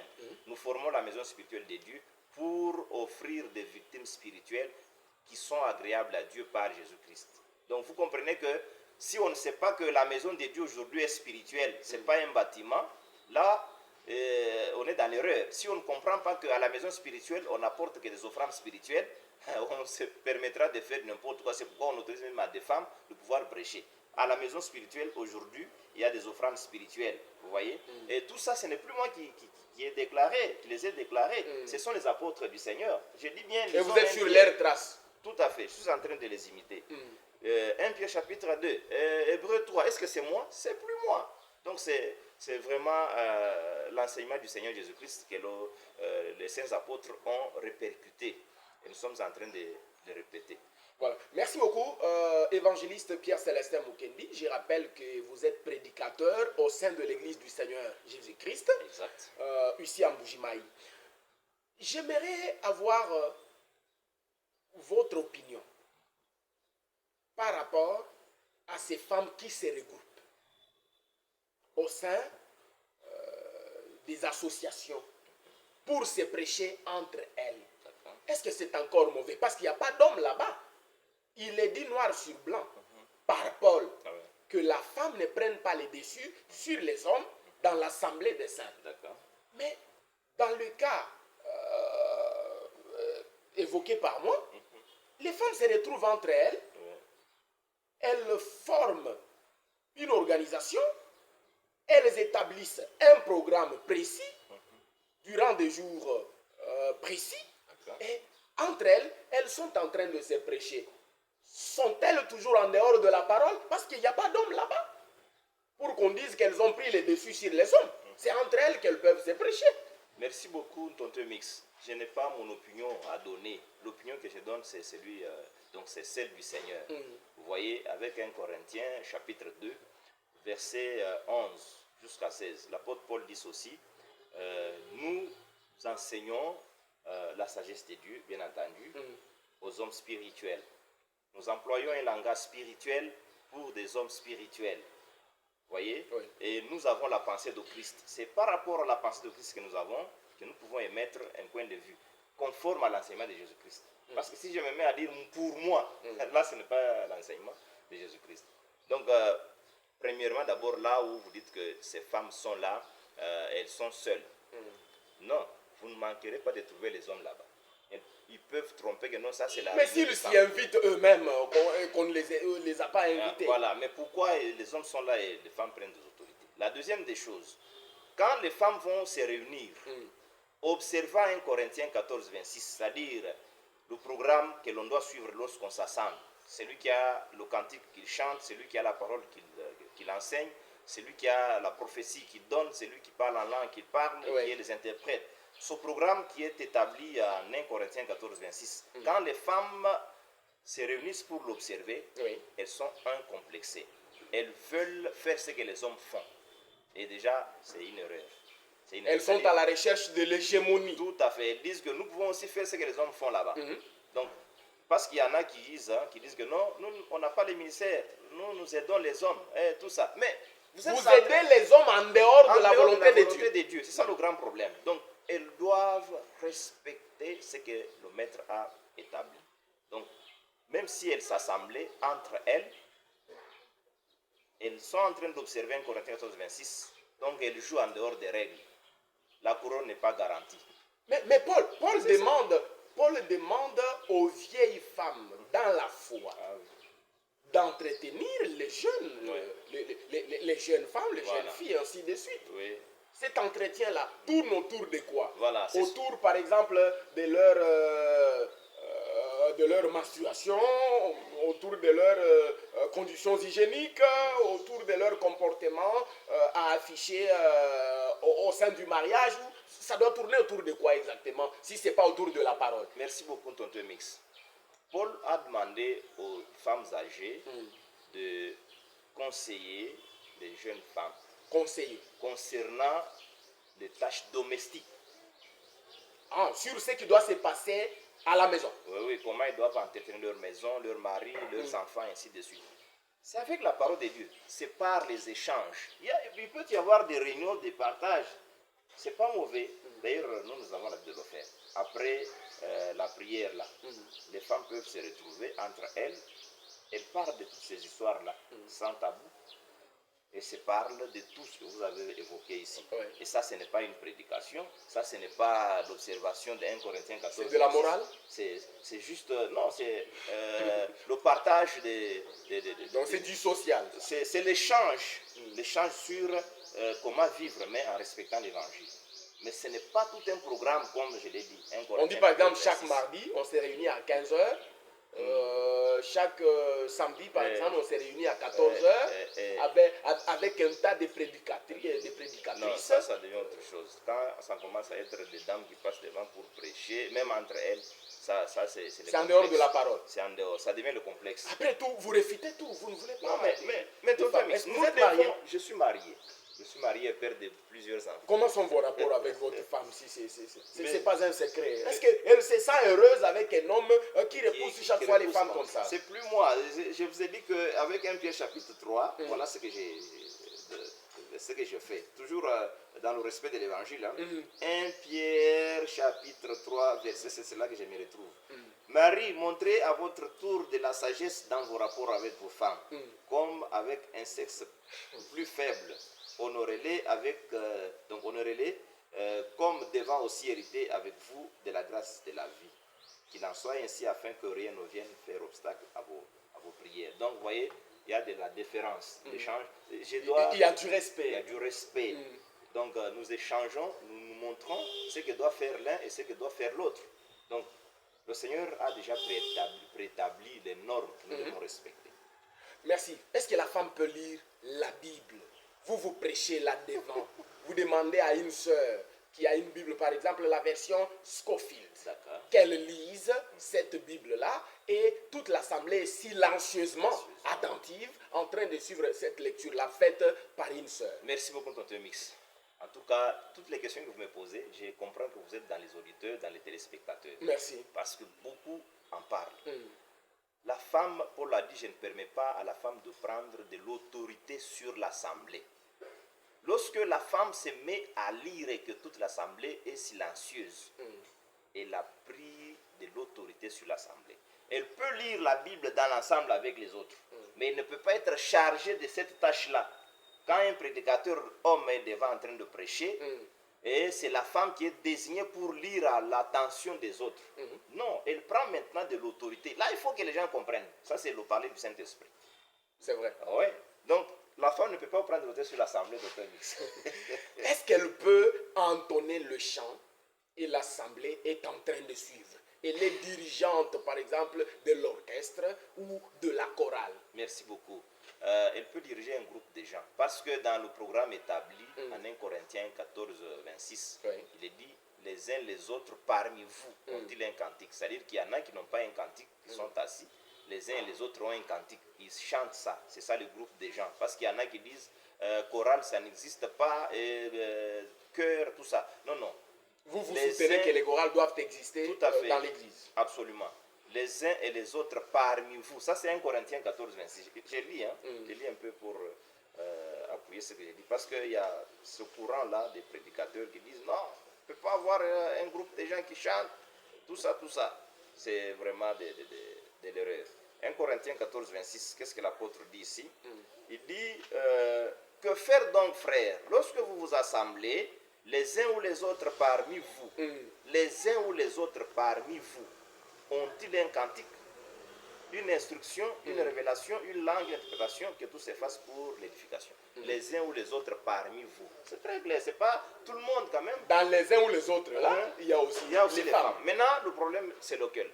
Nous formons la maison spirituelle de Dieu pour offrir des victimes spirituelles qui sont agréables à Dieu par Jésus-Christ. Donc vous comprenez que si on ne sait pas que la maison de Dieu aujourd'hui est spirituelle, ce n'est pas un bâtiment, là on est dans l'erreur. Si on ne comprend pas qu'à la maison spirituelle on n'apporte que des offrandes spirituelles, on se permettra de faire n'importe quoi. C'est pourquoi on autorise même à des femmes de pouvoir prêcher. À la maison spirituelle aujourd'hui, il y a des offrandes spirituelles, vous voyez. Et tout ça, ce n'est plus moi qui ai déclaré, qui les ai déclarés. Ce sont les apôtres du Seigneur. Je dis bien. Et vous êtes sur leurs traces. Tout à fait. Je suis en train de les imiter. 1 Pierre chapitre 2, Hébreux 3. Est-ce que c'est moi? C'est plus moi. Donc c'est vraiment l'enseignement du Seigneur Jésus-Christ que les saints apôtres ont répercuté. Et nous sommes en train de le répéter. Voilà. Merci beaucoup, évangéliste Pierre-Célestin Mukendi. Je rappelle que vous êtes prédicateur au sein de l'Église du Seigneur Jésus-Christ, Exact. ici en Bujimaï. J'aimerais avoir votre opinion par rapport à ces femmes qui se regroupent au sein des associations pour se prêcher entre elles. Est-ce que c'est encore mauvais? Parce qu'il n'y a pas d'homme là-bas. Il est dit noir sur blanc par Paul que la femme ne prenne pas les dessus sur les hommes dans l'assemblée des saints. Mais dans le cas évoqué par moi, les femmes se retrouvent entre elles, elles forment une organisation, elles établissent un programme précis durant des jours précis, et entre elles, elles sont en train de se prêcher. Sont-elles toujours en dehors de la parole? Parce qu'il n'y a pas d'hommes là-bas pour qu'on dise qu'elles ont pris les dessus sur les hommes. C'est entre elles qu'elles peuvent se prêcher. Merci beaucoup, tonton Mix. Je n'ai pas mon opinion à donner. L'opinion que je donne, c'est celle du Seigneur. Vous voyez, avec 1 Corinthiens, chapitre 2, verset 11 jusqu'à 16, l'apôtre Paul dit aussi, nous enseignons la sagesse de Dieu, bien entendu, aux hommes spirituels. Nous employons un langage spirituel pour des hommes spirituels. Vous voyez? Oui. Et nous avons la pensée de Christ. C'est par rapport à la pensée de Christ que nous avons que nous pouvons émettre un point de vue conforme à l'enseignement de Jésus-Christ. Parce que si je me mets à dire pour moi, là ce n'est pas l'enseignement de Jésus-Christ. Donc, premièrement, d'abord là où vous dites que ces femmes sont là, elles sont seules. Non, vous ne manquerez pas de trouver les hommes là-bas. Ils peuvent tromper que non, ça c'est la... Mais s'ils s'y invitent eux-mêmes, qu'on ne les a pas invités. Voilà, mais pourquoi les hommes sont là et les femmes prennent des autorités? La deuxième des choses, quand les femmes vont se réunir, observant 1 Corinthiens 14, 26, c'est-à-dire le programme que l'on doit suivre lorsqu'on s'assemble, celui qui a le cantique qu'il chante, celui qui a la parole qu'il enseigne, celui qui a la prophétie qu'il donne, celui qui parle en langue qu'il parle et qui les interprète. Ce programme qui est établi en 1 Corinthiens 14, 26, quand les femmes se réunissent pour l'observer, elles sont incomplexées. Elles veulent faire ce que les hommes font. Et déjà, c'est une erreur. Elles sont à la recherche de l'hégémonie. Tout à fait. Elles disent que nous pouvons aussi faire ce que les hommes font là-bas. Donc, parce qu'il y en a qui disent que non, nous, on n'a pas les ministères. Nous aidons les hommes. Tout ça. Mais vous aidez les hommes en dehors de la volonté de Dieu. C'est ça le grand problème. Donc, elles doivent respecter ce que le maître a établi. Donc, même si elles s'assemblaient entre elles, elles sont en train d'observer 1 Corinthiens 14, 26. Donc, elles jouent en dehors des règles. La couronne n'est pas garantie. Mais Paul demande aux vieilles femmes dans la foi d'entretenir les jeunes, les jeunes femmes, les jeunes filles, ainsi de suite. Cet entretien-là tourne autour de quoi? Autour, par exemple, de leur menstruation, autour de leurs conditions hygiéniques, autour de leur comportement à afficher au sein du mariage. Ça doit tourner autour de quoi exactement, si ce n'est pas autour de la parole? Merci beaucoup, tonton Mix. Paul a demandé aux femmes âgées de conseiller les jeunes femmes concernant les tâches domestiques. Sur ce qui doit se passer à la maison. Oui, comment ils doivent entretenir leur maison, leur mari, leurs enfants, ainsi de suite. C'est avec la parole de Dieu, c'est par les échanges. Il peut y avoir des réunions, des partages. Ce n'est pas mauvais. D'ailleurs, nous avons l'habitude de le faire. Après la prière, là, les femmes peuvent se retrouver entre elles. Elles parlent de toutes ces histoires-là, sans tabou. Et se parlent de tout ce que vous avez évoqué ici. Et ça, ce n'est pas une prédication. Ça, ce n'est pas l'observation de 1 Corinthiens 14. C'est de la morale? C'est juste, non, c'est le partage donc c'est du social. C'est l'échange. L'échange sur comment vivre, mais en respectant l'évangile. Mais ce n'est pas tout un programme, comme je l'ai dit. On dit par exemple, chaque mardi, on s'est réunis à 15 h. Chaque samedi, par exemple, on s'est réunis à 14 h avec un tas de prédicatrices et de prédicatrices. Non, ça devient autre chose. Quand ça commence à être des dames qui passent devant pour prêcher, même entre elles, ça c'est en dehors de la parole. C'est en dehors, ça devient le complexe. Après tout, vous réfutez tout, vous ne voulez pas. Non, mais ton famille, vous êtes marié? Je suis marié. Je suis marié et père de plusieurs enfants. Comment sont vos rapports avec votre femme, si ce n'est pas un secret? Est-ce qu'elle se sent heureuse avec un homme qui repousse chaque fois les femmes comme ça? C'est plus moi. Je vous ai dit qu'avec 1 Pierre chapitre 3, voilà ce que je fais. Toujours dans le respect de l'évangile. 1 Pierre chapitre 3, verset, c'est là que je me retrouve. Marie, montrez à votre tour de la sagesse dans vos rapports avec vos femmes, comme avec un sexe plus faible. Honorez-les comme devant aussi hériter avec vous de la grâce de la vie. Qu'il en soit ainsi afin que rien ne vienne faire obstacle à vos prières. Donc, vous voyez, il y a de la différence, l'échange. Il y a du respect. Il y a du respect. Donc, nous échangeons, nous montrons ce que doit faire l'un et ce que doit faire l'autre. Donc, le Seigneur a déjà préétabli les normes que nous devons respecter. Merci. Est-ce que la femme peut lire la Bible? Vous prêchez là-devant. Vous demandez à une sœur qui a une Bible, par exemple, la version Scofield, qu'elle lise cette Bible-là, et toute l'assemblée est silencieusement attentive, en train de suivre cette lecture-là faite par une sœur. Merci beaucoup, tonton Mix. En tout cas, toutes les questions que vous me posez, je comprends que vous êtes dans les auditeurs, dans les téléspectateurs. Merci. Parce que beaucoup en parlent. La femme, Paul a dit, je ne permets pas à la femme de prendre de l'autorité sur l'assemblée. Lorsque la femme se met à lire et que toute l'assemblée est silencieuse, elle a pris de l'autorité sur l'assemblée. Elle peut lire la Bible dans l'ensemble avec les autres, mais elle ne peut pas être chargée de cette tâche-là. Quand un prédicateur homme est devant en train de prêcher, et c'est la femme qui est désignée pour lire à l'attention des autres. Non, elle prend maintenant de l'autorité. Là, il faut que les gens comprennent. Ça, c'est le parler du Saint-Esprit. C'est vrai. Oui. Donc, La femme ne peut pas prendre l'autorité sur l'assemblée, docteur Mix. Est-ce qu'elle peut entonner le chant et l'assemblée est en train de suivre? Elle est dirigeante, par exemple, de l'orchestre ou de la chorale. Merci beaucoup. Elle peut diriger un groupe de gens. Parce que dans le programme établi en 1 Corinthiens 14, 26, Oui. il est dit les uns les autres parmi vous ont-ils un cantique. C'est-à-dire qu'il y en a qui n'ont pas un cantique, qui sont assis. Les uns et les autres ont un cantique. Ils chantent ça. C'est ça le groupe des gens. Parce qu'il y en a qui disent chorale, ça n'existe pas, chœur, tout ça. Non, non. Vous Les soutenez uns- que les chorales doivent exister Tout à fait. dans l'Église. Absolument. Les uns et les autres parmi vous. Ça, c'est 1 Corinthiens 14, 26. Je lis, hein? Je lis un peu pour appuyer ce que j'ai dit. Parce qu'il y a ce courant-là des prédicateurs qui disent non, on ne peut pas avoir un groupe de gens qui chantent, tout ça, tout ça. C'est vraiment de l'erreur. 1 Corinthiens 14, 26, qu'est-ce que l'apôtre dit ici? Il dit que faire donc, frères, lorsque vous vous assemblez, les uns ou les autres parmi vous, les uns ou les autres parmi vous, ont-ils un cantique, une instruction, une révélation, une langue d'interprétation, que tout s'efface pour l'édification? Les uns ou les autres parmi vous. C'est très clair, c'est pas tout le monde quand même. Dans les uns ou les autres, là, il y a aussi, Les femmes. Maintenant, le problème, c'est lequel?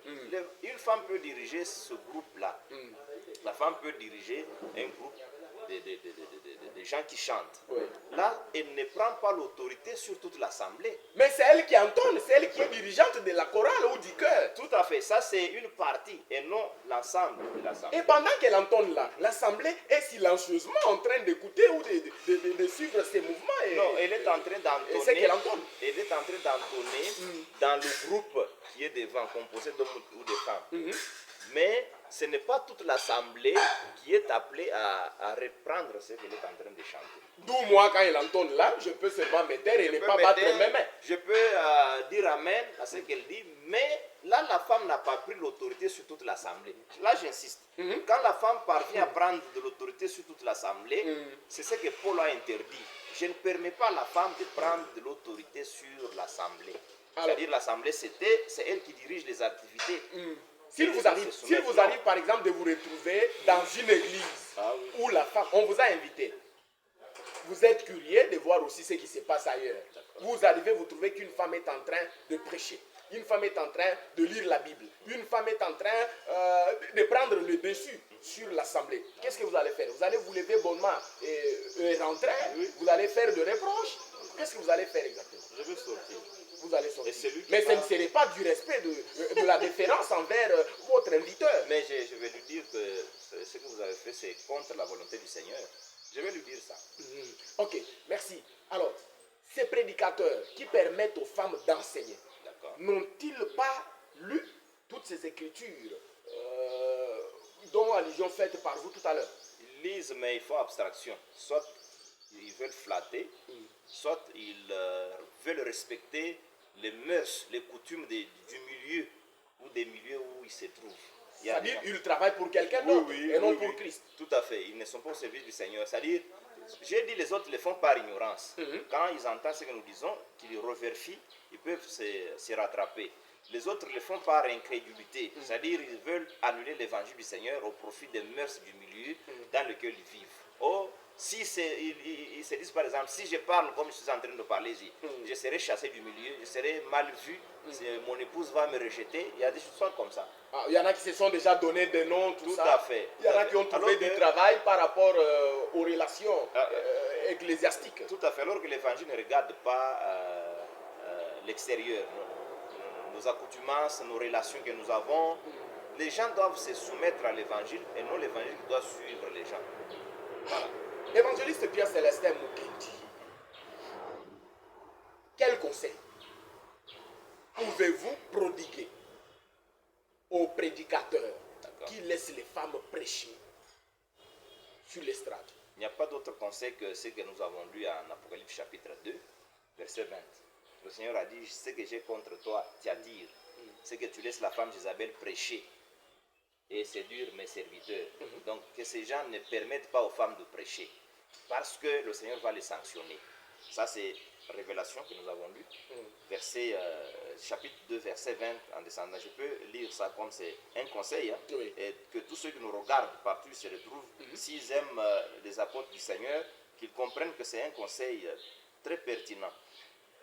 Une femme peut diriger ce groupe-là. La femme peut diriger un groupe de gens qui chantent. Oui. Là, elle ne prend pas l'autorité sur toute l'assemblée. Mais c'est elle qui entonne, c'est elle qui est dirigeante de la chorale ou du chœur. Tout à fait. Ça, c'est une partie et non l'ensemble de l'assemblée. Et pendant qu'elle entonne là, l'assemblée est silencieusement en train d'écouter ou de suivre ses mouvements. Et, Non, elle est en train et c'est qu'elle d'entonner. entonne. Elle est en train d'entonner dans le groupe qui est devant, composé d'hommes ou de femmes. Mais ce n'est pas toute l'assemblée qui est appelée à reprendre ce qu'elle est en train de chanter. D'où moi, quand elle entonne là, je peux seulement me taire et ne pas battre mes mains. Je peux dire amen à ce qu'elle dit, mais là, la femme n'a pas pris l'autorité sur toute l'assemblée. Là, j'insiste. Quand la femme parvient à prendre de l'autorité sur toute l'assemblée, c'est ce que Paul a interdit. Je ne permets pas à la femme de prendre de l'autorité sur l'assemblée. C'est-à-dire l'assemblée, c'est elle qui dirige les activités. S'il vous arrive par exemple de vous retrouver dans une église où la femme, on vous a invité, vous êtes curieux de voir aussi ce qui se passe ailleurs. Vous arrivez, vous trouvez qu'une femme est en train de prêcher. Une femme est en train de lire la Bible. Une femme est en train de prendre le dessus sur l'assemblée. Qu'est-ce que vous allez faire? Vous allez vous lever bonnement et rentrer? Vous allez faire de reproches? Qu'est-ce que vous allez faire exactement? Je veux sortir. Vous allez sortir. Mais ce ne serait pas du respect de la déférence envers votre inviteur. Mais je vais lui dire que ce que vous avez fait, c'est contre la volonté du Seigneur. Je vais lui dire ça. Ok, merci. Alors, ces prédicateurs qui permettent aux femmes d'enseigner, n'ont-ils pas lu toutes ces écritures dont allusion faite par vous tout à l'heure? Ils lisent, mais il faut abstraction. Soit ils veulent flatter, soit ils veulent respecter les mœurs, les coutumes du milieu ou des milieux où ils se trouvent. C'est-à-dire qu'ils travaillent pour quelqu'un d'autre et non pour Christ. Tout à fait. Ils ne sont pas au service du Seigneur. C'est-à-dire, j'ai dit les autres le font par ignorance. Quand ils entendent ce que nous disons, qu'ils revérifient, ils peuvent se rattraper. Les autres le font par incrédulité. C'est-à-dire, ils veulent annuler l'évangile du Seigneur au profit des mœurs du milieu dans lequel ils vivent. Or, si ils se disent par exemple, si je parle comme je suis en train de parler, je serai chassé du milieu, je serai mal vu, mon épouse va me rejeter. Il y a des choses comme ça. Il y en a qui se sont déjà donné des noms, tout ça. Tout à fait. Il y en a qui ont trouvé du travail par rapport aux relations ecclésiastiques. Tout à fait. Alors que l'évangile ne regarde pas l'extérieur, nos accoutumances, nos relations que nous avons. Les gens doivent se soumettre à l'évangile et non l'évangile qui doit suivre les gens. Voilà. Évangéliste Pierre Célestin Mukendi, quel conseil pouvez-vous prodiguer aux prédicateurs qui laissent les femmes prêcher sur l'estrade? Il n'y a pas d'autre conseil que ce que nous avons lu en Apocalypse chapitre 2, verset 20. Le Seigneur a dit, ce que j'ai contre toi, Thyatire, c'est que tu laisses la femme Jézabel prêcher et séduire mes serviteurs. Donc que ces gens ne permettent pas aux femmes de prêcher, parce que le Seigneur va les sanctionner. Ça c'est Révélation que nous avons lu, verset chapitre 2, verset 20 en descendant. Je peux lire ça comme c'est un conseil, hein, Oui. et que tous ceux qui nous regardent partout se retrouvent, s'ils aiment les apôtres du Seigneur, qu'ils comprennent que c'est un conseil très pertinent.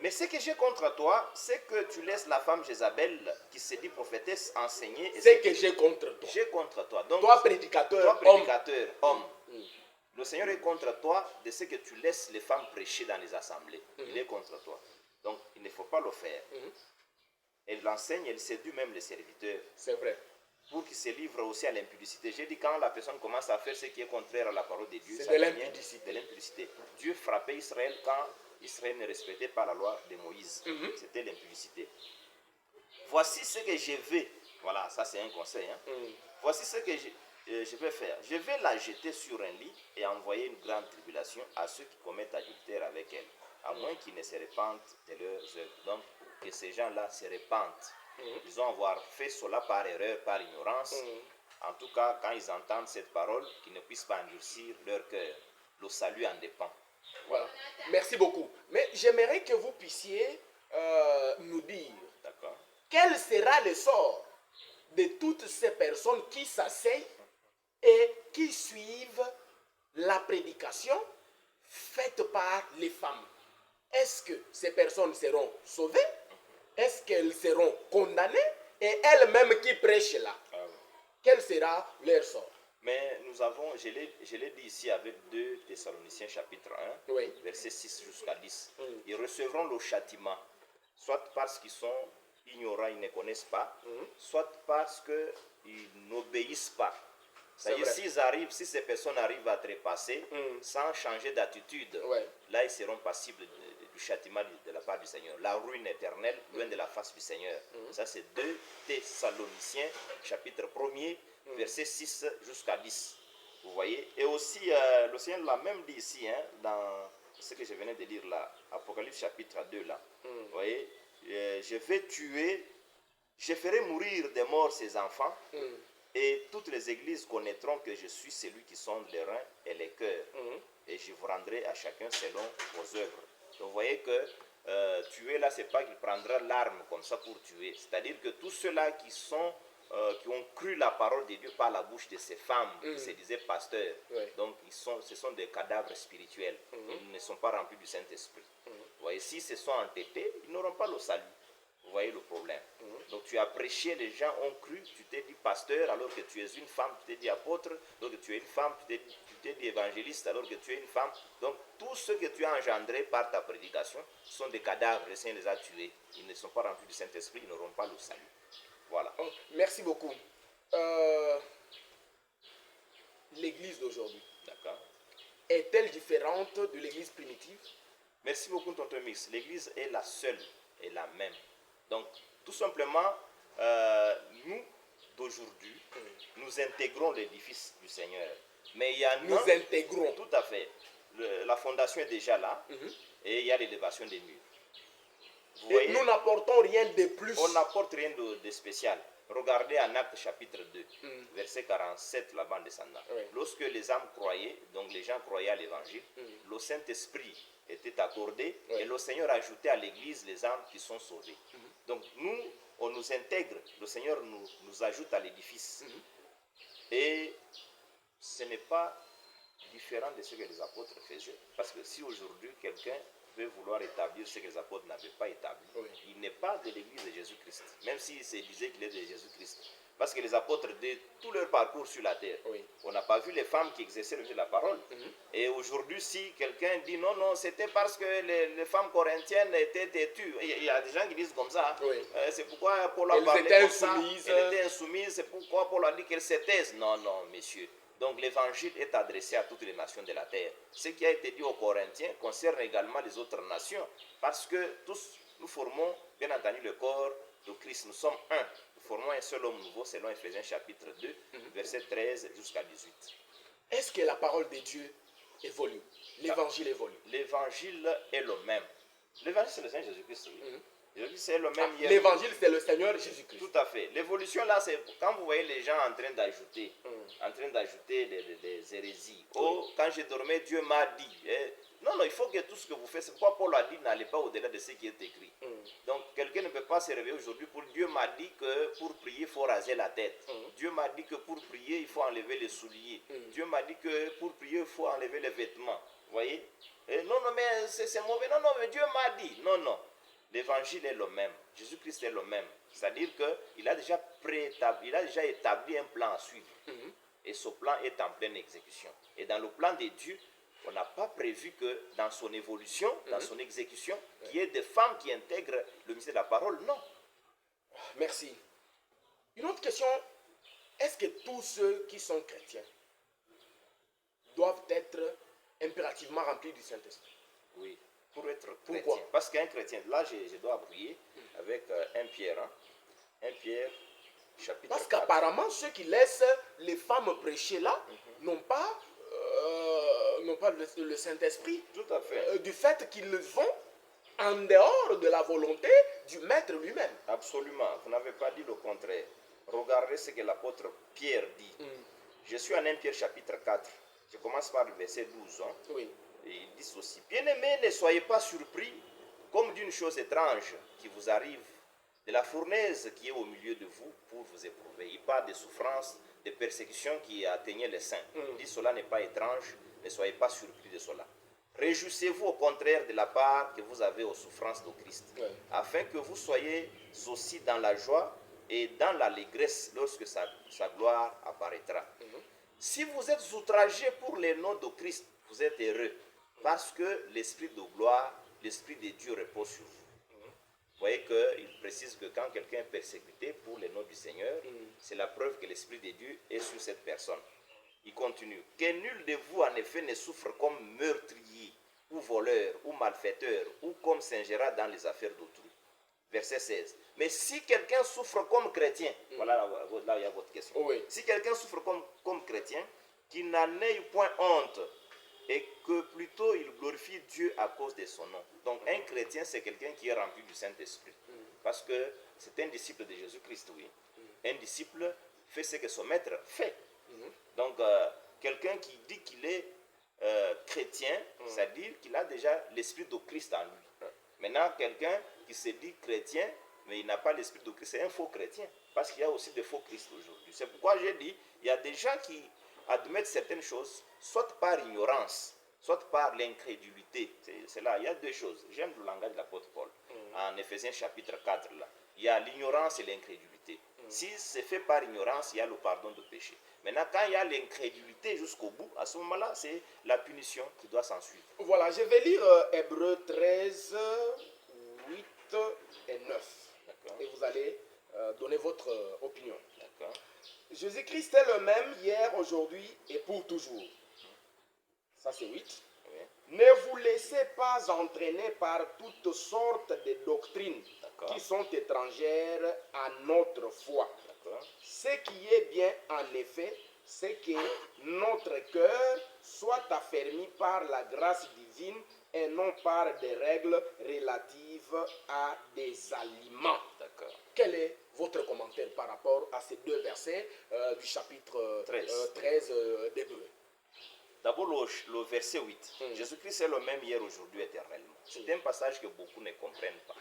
Mais ce que j'ai contre toi, c'est que tu laisses la femme Jézabel, qui se dit prophétesse, enseigner. C'est que j'ai contre toi. J'ai contre toi. Donc, Toi, prédicateur, homme. Le Seigneur est contre toi de ce que tu laisses les femmes prêcher dans les assemblées. Il est contre toi. Donc, il ne faut pas le faire. Elle l'enseigne, elle séduit même les serviteurs. C'est vrai. Pour qu'ils se livrent aussi à l'impudicité. J'ai dit, quand la personne commence à faire ce qui est contraire à la parole de Dieu, c'est ça de devient l'impudicité. de l'impudicité. Dieu frappait Israël quand Israël ne respectait pas la loi de Moïse. C'était l'impudicité. Voici ce que je vais. Voilà, ça c'est un conseil. Hein. Voici ce que je vais faire. Je vais la jeter sur un lit et envoyer une grande tribulation à ceux qui commettent adultère avec elle, à moins qu'ils ne se répandent de leurs œuvres. Donc, que ces gens-là se répandent. Ils ont avoir fait cela par erreur, par ignorance. En tout cas, quand ils entendent cette parole, qu'ils ne puissent pas endurcir leur cœur. Le salut en dépend. Voilà. Merci beaucoup. Mais j'aimerais que vous puissiez nous dire quel sera le sort de toutes ces personnes qui s'asseyent et qui suivent la prédication faite par les femmes. Est-ce que ces personnes seront sauvées? Est-ce qu'elles seront condamnées? Et elles-mêmes qui prêchent là, quel sera leur sort? Mais nous avons, je l'ai dit ici avec 2 Thessaloniciens chapitre 1, verset 6 jusqu'à 10. Ils recevront le châtiment, soit parce qu'ils sont ignorants, ils ne connaissent pas, soit parce qu'ils n'obéissent pas. C'est-à-dire, si ces personnes arrivent à trépasser sans changer d'attitude, là ils seront passibles du châtiment de la part du Seigneur. La ruine éternelle, loin de la face du Seigneur. Ça c'est 2 Thessaloniciens chapitre 1er, verset 6 jusqu'à 10. Vous voyez? Et aussi, le Seigneur l'a même dit ici, hein, dans ce que je venais de lire là, Apocalypse chapitre 2 là. Vous voyez? Je vais tuer, je ferai mourir de mort ces enfants, et toutes les églises connaîtront que je suis celui qui sonde les reins et les cœurs, et je vous rendrai à chacun selon vos œuvres. Donc vous voyez que tuer là, c'est pas qu'il prendra l'arme comme ça pour tuer. C'est-à-dire que tous ceux-là qui ont cru la parole de Dieu par la bouche de ces femmes qui se disaient pasteurs, donc ce sont des cadavres spirituels. Ils ne sont pas remplis du Saint-Esprit. Vous voyez, s'ils se sont entêtés, ils n'auront pas le salut. Vous voyez le problème. Donc tu as prêché, les gens ont cru, tu t'es dit pasteur alors que tu es une femme, tu t'es dit apôtre, donc tu es une femme, tu t'es dit évangéliste alors que tu es une femme. Donc tout ce que tu as engendré par ta prédication sont des cadavres, le Seigneur les a tués. Ils ne sont pas remplis du Saint-Esprit, ils n'auront pas le salut. Voilà. Oh, merci beaucoup. L'église d'aujourd'hui, est-elle différente de l'église primitive? Merci beaucoup, tonton Mix. L'église est la seule et la même. Donc, tout simplement, nous, d'aujourd'hui, nous intégrons l'édifice du Seigneur. Mais il y a nous intégrons. Tout à fait. La fondation est déjà là, et il y a l'élévation des murs. Vous voyez, nous n'apportons rien de plus. On n'apporte rien de spécial. Regardez en Actes chapitre 2, verset 47, la bande descendante. Lorsque les âmes croyaient, donc les gens croyaient à l'évangile, le Saint-Esprit était accordé et le Seigneur ajoutait à l'église les âmes qui sont sauvées. Donc nous, on nous intègre, le Seigneur nous ajoute à l'édifice. Et ce n'est pas différent de ce que les apôtres faisaient. Parce que si aujourd'hui quelqu'un veut vouloir établir ce que les apôtres n'avaient pas établi, il n'est pas de l'église de Jésus-Christ, même s'il se disait qu'il est de Jésus-Christ. Parce que les apôtres, de tout leur parcours sur la terre, on n'a pas vu les femmes qui exerçaient le jeu de la parole. Et aujourd'hui, si quelqu'un dit non, c'était parce que les femmes corinthiennes étaient têtues. Il y a des gens qui disent comme ça. C'est pourquoi Paul a parlé comme ça. Elle était insoumise, c'est pourquoi Paul a dit qu'elle se taise. Non, messieurs. Donc l'évangile est adressé à toutes les nations de la terre. Ce qui a été dit aux Corinthiens concerne également les autres nations. Parce que tous, nous formons, bien entendu, le corps de Christ. Nous sommes un. Nous formons un seul homme nouveau, selon Ephésiens chapitre 2, verset 13 jusqu'à 18. Est-ce que la parole de Dieu évolue? L'évangile évolue? L'évangile est le même. L'évangile, c'est le Seigneur Jésus-Christ. C'est le même. L'évangile, c'est le Seigneur Jésus-Christ. Tout à fait. L'évolution, là, c'est quand vous voyez les gens en train d'ajouter des hérésies. Oh, quand je dormais, Dieu m'a dit. Non, non, il faut que tout ce que vous faites, c'est pourquoi Paul a dit n'allez pas au-delà de ce qui est écrit. Donc quelqu'un ne peut pas se réveiller aujourd'hui pour Dieu m'a dit que pour prier, il faut raser la tête. Dieu m'a dit que pour prier, il faut enlever les souliers. Dieu m'a dit que pour prier, il faut enlever les vêtements. Vous voyez? Et non, non, mais c'est mauvais. Non, non, mais Dieu m'a dit. Non, non. L'évangile est le même. Jésus-Christ est le même. C'est-à-dire qu'il a déjà préétabli, il a déjà établi un plan à suivre. Et ce plan est en pleine exécution. Et dans le plan de Dieu, on n'a pas prévu que dans son évolution, dans son exécution, qu'il y ait des femmes qui intègrent le mystère de la parole. Non. Merci. Une autre question, est-ce que tous ceux qui sont chrétiens doivent être impérativement remplis du Saint-Esprit? Oui, pour être Pourquoi? chrétien. Parce qu'un chrétien, là je dois appuyer avec 1 Pierre. 1 Pierre, chapitre Parce 4. qu'apparemment, ceux qui laissent les femmes prêcher là n'ont pas le Saint-Esprit. Tout à fait. Du fait qu'ils le font en dehors de la volonté du Maître lui-même. Absolument. Vous n'avez pas dit le contraire. Regardez ce que l'apôtre Pierre dit. Je suis en 1 Pierre chapitre 4. Je commence par le verset 12. Oui. Et il dit ceci. Bien-aimés, ne soyez pas surpris comme d'une chose étrange qui vous arrive, de la fournaise qui est au milieu de vous pour vous éprouver. Il parle des souffrances, des persécutions qui atteignaient les saints. Il dit cela n'est pas étrange, ne soyez pas surpris de cela. Réjouissez-vous au contraire de la part que vous avez aux souffrances de Christ, afin que vous soyez aussi dans la joie et dans l'allégresse lorsque sa gloire apparaîtra. Si vous êtes outragés pour les noms de Christ, vous êtes heureux, parce que l'Esprit de gloire, l'Esprit de Dieu repose sur vous. Vous voyez qu'il précise que quand quelqu'un est persécuté pour les noms du Seigneur, c'est la preuve que l'Esprit de Dieu est sur cette personne. Il continue. Que nul de vous, en effet, ne souffre comme meurtrier, ou voleur, ou malfaiteur, ou comme s'ingérera dans les affaires d'autrui. Verset 16. Mais si quelqu'un souffre comme chrétien, voilà là il y a votre question. Oui. Si quelqu'un souffre comme chrétien, qu'il n'en ait point honte, et que plutôt il glorifie Dieu à cause de son nom. Donc un chrétien, c'est quelqu'un qui est rempli du Saint-Esprit. Parce que c'est un disciple de Jésus-Christ, oui. Un disciple fait ce que son maître fait. Donc quelqu'un qui dit qu'il est chrétien, c'est-à-dire qu'il a déjà l'Esprit de Christ en lui. Maintenant, quelqu'un qui se dit chrétien, mais il n'a pas l'Esprit de Christ, c'est un faux chrétien. Parce qu'il y a aussi des faux Christ aujourd'hui. C'est pourquoi j'ai dit, il y a des gens qui admettent certaines choses, soit par ignorance, soit par l'incrédulité. C'est là, il y a deux choses. J'aime le langage de l'apôtre Paul. En Éphésiens chapitre 4, là, il y a l'ignorance et l'incrédulité. Si c'est fait par ignorance, il y a le pardon de péché. Maintenant, quand il y a l'incrédulité jusqu'au bout, à ce moment-là, c'est la punition qui doit s'en suivre. Voilà, je vais lire Hébreux 13, 8 et 9. Et vous allez donner votre opinion. D'accord. Jésus-Christ est le même hier, aujourd'hui et pour toujours. Ça c'est 8. Oui. Ne vous laissez pas entraîner par toutes sortes de doctrines qui sont étrangères à notre foi. Ce qui est bien en effet, c'est que notre cœur soit affermi par la grâce divine et non par des règles relatives à des aliments. D'accord. Quel est votre commentaire par rapport à ces deux versets du chapitre 13 d'Hébreux? D'abord le verset 8. Jésus-Christ est le même hier, aujourd'hui, éternellement. C'est un passage que beaucoup ne comprennent pas.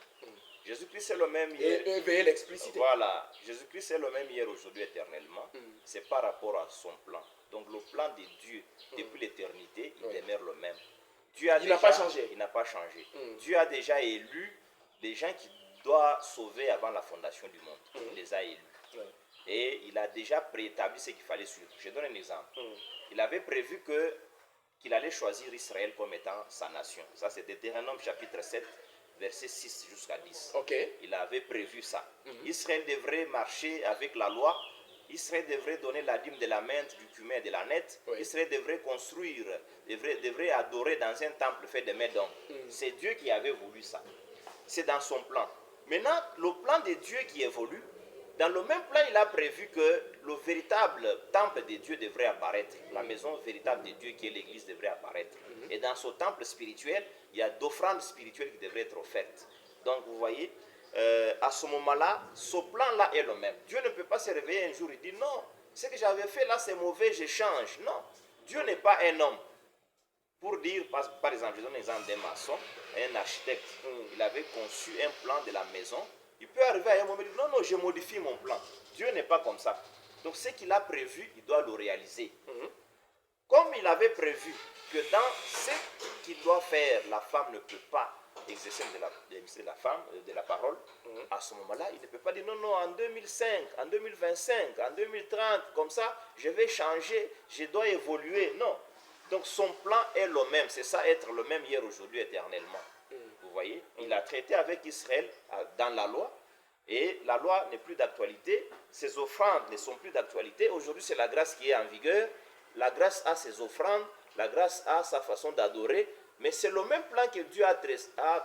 Jésus-Christ est le même hier. Et veuillez l'expliciter. Voilà. Jésus-Christ est le même hier, aujourd'hui, éternellement. C'est par rapport à son plan. Donc le plan de Dieu, depuis l'éternité, il demeure le même. Dieu a Il n'a pas changé. Il n'a pas changé. Dieu a déjà élu des gens qu'il doit sauver avant la fondation du monde. Il les a élus. Et il a déjà préétabli ce qu'il fallait suivre. Je donne un exemple. Il avait prévu qu'il allait choisir Israël comme étant sa nation. Ça, c'est Deutéronome chapitre 7, verset 6 jusqu'à 10. Il avait prévu ça. Israël devrait marcher avec la loi. Israël devrait donner la dîme de la menthe, du cumin et de la nette. Israël devrait construire, devrait adorer dans un temple fait de mains d'hommes. C'est Dieu qui avait voulu ça. C'est dans son plan. Maintenant, le plan de Dieu qui évolue, dans le même plan, il a prévu que le véritable temple de Dieu devrait apparaître. La maison véritable de Dieu qui est l'église devrait apparaître. Et dans ce temple spirituel, il y a d'offrandes spirituelles qui devraient être offertes. Donc vous voyez, à ce moment-là, ce plan-là est le même. Dieu ne peut pas se réveiller un jour et dire non, ce que j'avais fait là c'est mauvais, je change. Non, Dieu n'est pas un homme. Pour dire, par exemple, je donne l'exemple d'un maçon, un architecte, il avait conçu un plan de la maison. Il peut arriver à un moment et dire, non, non, je modifie mon plan. Dieu n'est pas comme ça. Donc ce qu'il a prévu, il doit le réaliser. Comme il avait prévu que dans ce qu'il doit faire, la femme ne peut pas exercer de la parole, à ce moment-là, il ne peut pas dire non, non, en 2005, en 2025, en 2030, comme ça, je vais changer, je dois évoluer. Non. Donc son plan est le même, c'est ça, être le même hier, aujourd'hui, éternellement. Vous voyez, il a traité avec Israël dans la loi, et la loi n'est plus d'actualité, ses offrandes ne sont plus d'actualité. Aujourd'hui, c'est la grâce qui est en vigueur. La grâce a ses offrandes, la grâce a sa façon d'adorer, mais c'est le même plan que Dieu a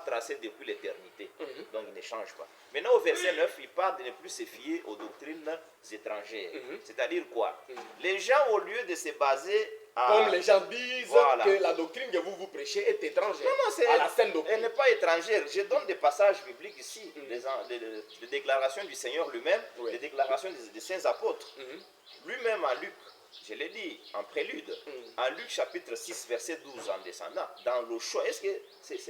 tracé depuis l'éternité. Donc il ne change pas. Maintenant au verset 9, il parle de ne plus se fier aux doctrines étrangères. C'est-à-dire quoi? Les gens, au lieu de se baser à... Comme les gens disent Voilà. que la doctrine que vous prêchez est étrangère Non, à la saine doctrine. elle n'est pas étrangère. Je donne des passages bibliques ici, les déclarations du Seigneur lui-même, les déclarations des saints apôtres. Lui-même en Luc, je l'ai dit en prélude, en Luc chapitre 6, verset 12, en descendant, dans le choix, est-ce que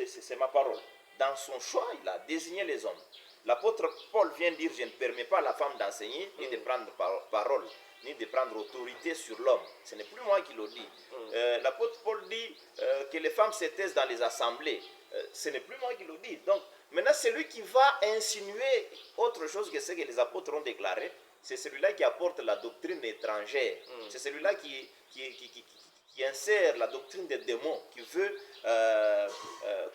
c'est ma parole? Dans son choix, il a désigné les hommes. L'apôtre Paul vient dire, je ne permets pas à la femme d'enseigner, ni de prendre parole, ni de prendre autorité sur l'homme. Ce n'est plus moi qui le dis. L'apôtre Paul dit que les femmes se taisent dans les assemblées. Ce n'est plus moi qui le dis. Donc, maintenant, celui qui va insinuer autre chose que ce que les apôtres ont déclaré, c'est celui-là qui apporte la doctrine étrangère. C'est celui-là qui insère la doctrine des démons, qui veut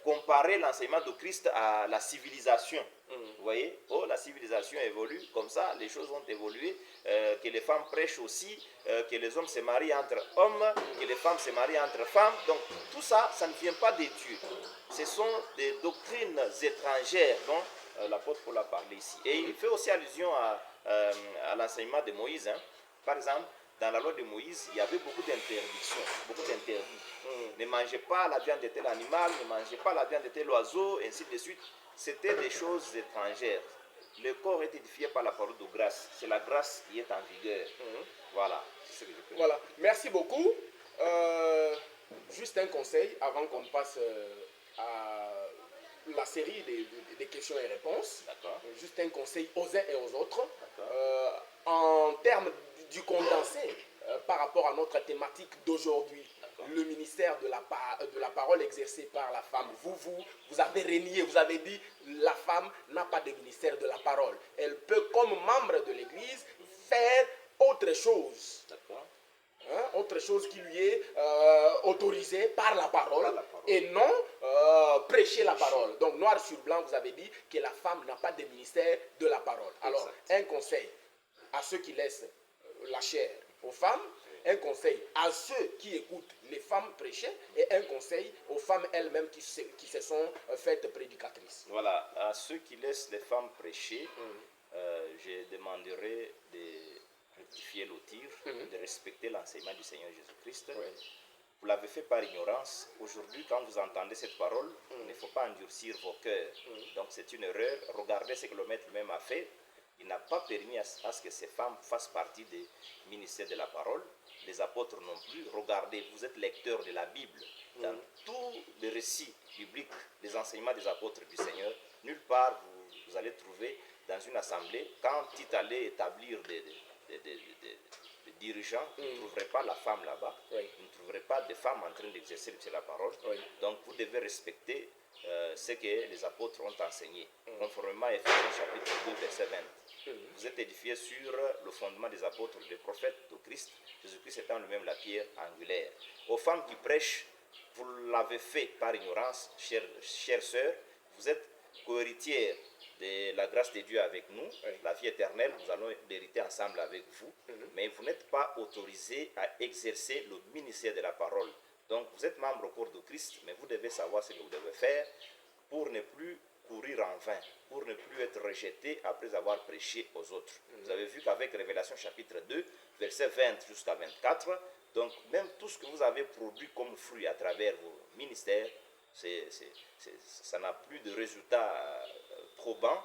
comparer l'enseignement de Christ à la civilisation. Vous voyez, oh, la civilisation évolue, comme ça, les choses ont évolué, que les femmes prêchent aussi, que les hommes se marient entre hommes, que les femmes se marient entre femmes. Donc, tout ça, ça ne vient pas de Dieu. Ce sont des doctrines étrangères dont l'apôtre Paul a parlé ici. Et il fait aussi allusion à l'enseignement de Moïse. Par exemple, dans la loi de Moïse, il y avait beaucoup d'interdictions, beaucoup d'interdits. Ne mangez pas la viande de tel animal, ne mangez pas la viande de tel oiseau, ainsi de suite. C'était des choses étrangères. Le corps est édifié par la parole de grâce. C'est la grâce qui est en vigueur. Voilà. C'est ce que je peux dire. Voilà. Merci beaucoup. Juste un conseil avant qu'on passe à la série des questions et réponses. D'accord. Juste un conseil aux uns et aux autres. En termes du condensé par rapport à notre thématique d'aujourd'hui, le ministère de la parole exercée par la femme. Vous avez renié, vous avez dit la femme n'a pas de ministère de la parole. Elle peut, comme membre de l'Église, faire autre chose. D'accord. Autre chose qui lui est autorisée par la parole, et non prêcher la parole. Donc noir sur blanc, vous avez dit que la femme n'a pas de ministère de la parole. Alors, un conseil à ceux qui laissent la chair aux femmes, un conseil à ceux qui écoutent les femmes prêcher, et un conseil aux femmes elles-mêmes qui se sont faites prédicatrices. Voilà, à ceux qui laissent les femmes prêcher, je demanderai de rectifier le tir, de respecter l'enseignement du Seigneur Jésus-Christ. Vous l'avez fait par ignorance. Aujourd'hui, quand vous entendez cette parole, il ne faut pas endurcir vos cœurs. Donc c'est une erreur. Regardez ce que le Maître même a fait. Il n'a pas permis à ce que ces femmes fassent partie des ministères de la parole. Les apôtres non plus. Regardez, vous êtes lecteur de la Bible. Dans tous les récits bibliques, les enseignements des apôtres du Seigneur, nulle part vous allez trouver dans une assemblée, quand Tite allait établir des dirigeants, vous ne trouverez pas la femme là-bas. Vous ne trouverez pas de femmes en train d'exercer la parole. Donc vous devez respecter ce que les apôtres ont enseigné, conformément à Ephésiens chapitre 2, verset 20. Vous êtes édifiés sur le fondement des apôtres, des prophètes de Christ, Jésus-Christ étant lui-même la pierre angulaire. Aux femmes qui prêchent, vous l'avez fait par ignorance, chères sœurs, vous êtes co-héritières de la grâce de Dieu avec nous, la vie éternelle, nous allons l'hériter ensemble avec vous, mais vous n'êtes pas autorisés à exercer le ministère de la parole. Donc vous êtes membre au corps de Christ, mais vous devez savoir ce que vous devez faire pour ne plus courir en vain, pour ne plus être rejeté après avoir prêché aux autres. Vous avez vu qu'avec Révélation chapitre 2, verset 20 jusqu'à 24, donc même tout ce que vous avez produit comme fruit à travers vos ministères, ça n'a plus de résultats probants.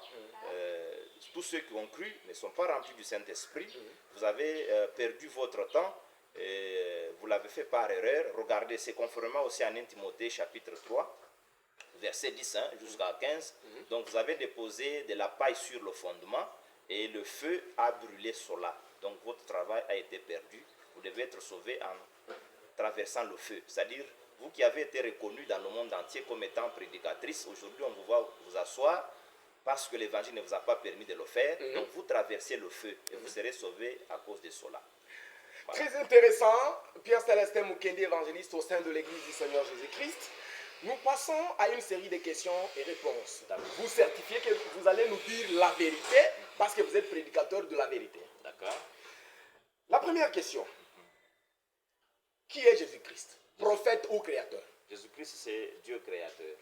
Tous ceux qui ont cru ne sont pas remplis du Saint-Esprit. Vous avez perdu votre temps vous l'avez fait par erreur. Regardez, c'est conformément aussi à 1 Timothée chapitre 3, verset 10 jusqu'à 15. Donc vous avez déposé de la paille sur le fondement et le feu a brûlé cela. Donc votre travail a été perdu. Vous devez être sauvé en traversant le feu. C'est-à-dire, vous qui avez été reconnu dans le monde entier comme étant prédicatrice, aujourd'hui on vous voit vous asseoir parce que l'évangile ne vous a pas permis de le faire. Donc vous traversez le feu et vous serez sauvé à cause de cela. Voilà. Très intéressant. Pierre Célestin Mukendi, évangéliste au sein de l'Église du Seigneur Jésus-Christ. Nous passons à une série de questions et réponses. Vous certifiez que vous allez nous dire la vérité parce que vous êtes prédicateur de la vérité. D'accord. La première question. Qui est Jésus-Christ? Prophète ou créateur? Jésus-Christ, c'est Dieu créateur.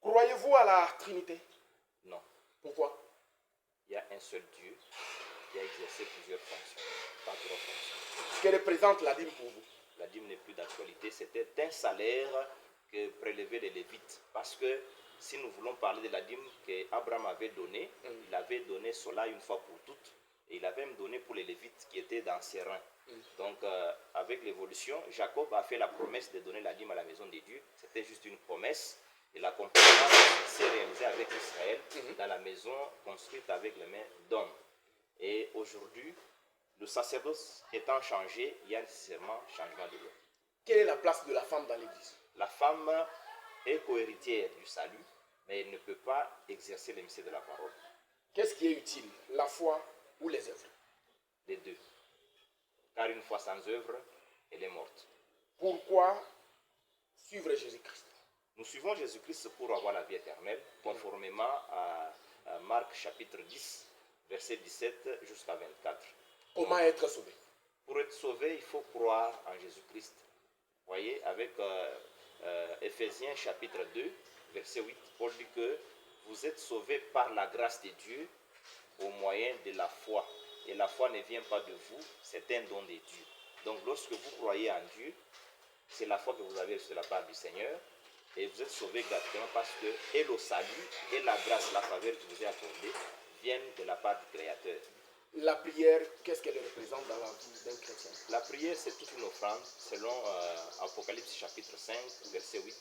Croyez-vous à la Trinité? Non. Pourquoi? Il y a un seul Dieu qui a exercé plusieurs fonctions, pas trois fonctions. Que représente la dîme pour vous? La dîme n'est plus d'actualité, c'était un salaire que prélevaient les Lévites. Parce que si nous voulons parler de la dîme qu'Abraham avait donnée, il avait donné cela une fois pour toutes. Et il avait même donné pour les Lévites qui étaient dans ses reins. Donc, avec l'évolution, Jacob a fait la promesse de donner la dîme à la maison de Dieu. C'était juste une promesse. Et l'accomplissement s'est réalisé avec Israël dans la maison construite avec les mains d'hommes. Et aujourd'hui, le sacerdoce étant changé, il y a nécessairement changement de loi. Quelle est la place de la femme dans l'Église? La femme est co-héritière du salut, mais elle ne peut pas exercer le mystère de la parole. Qu'est-ce qui est utile, la foi ou les œuvres? Les deux. Car une foi sans œuvre, elle est morte. Pourquoi suivre Jésus-Christ? Nous suivons Jésus-Christ pour avoir la vie éternelle, conformément à Marc chapitre 10, verset 17 jusqu'à 24. Comment être sauvé? Pour être sauvé, il faut croire en Jésus-Christ. Vous voyez, avec Éphésiens chapitre 2, verset 8, Paul dit que vous êtes sauvés par la grâce de Dieu au moyen de la foi. Et la foi ne vient pas de vous, c'est un don de Dieu. Donc lorsque vous croyez en Dieu, c'est la foi que vous avez reçue de la part du Seigneur. Et vous êtes sauvés gratuitement parce que et le salut et la grâce, la faveur qui vous est accordée viennent de la part du Créateur. La prière, qu'est-ce qu'elle représente dans la vie d'un chrétien? La prière, c'est toute une offrande. Selon Apocalypse chapitre 5, verset 8,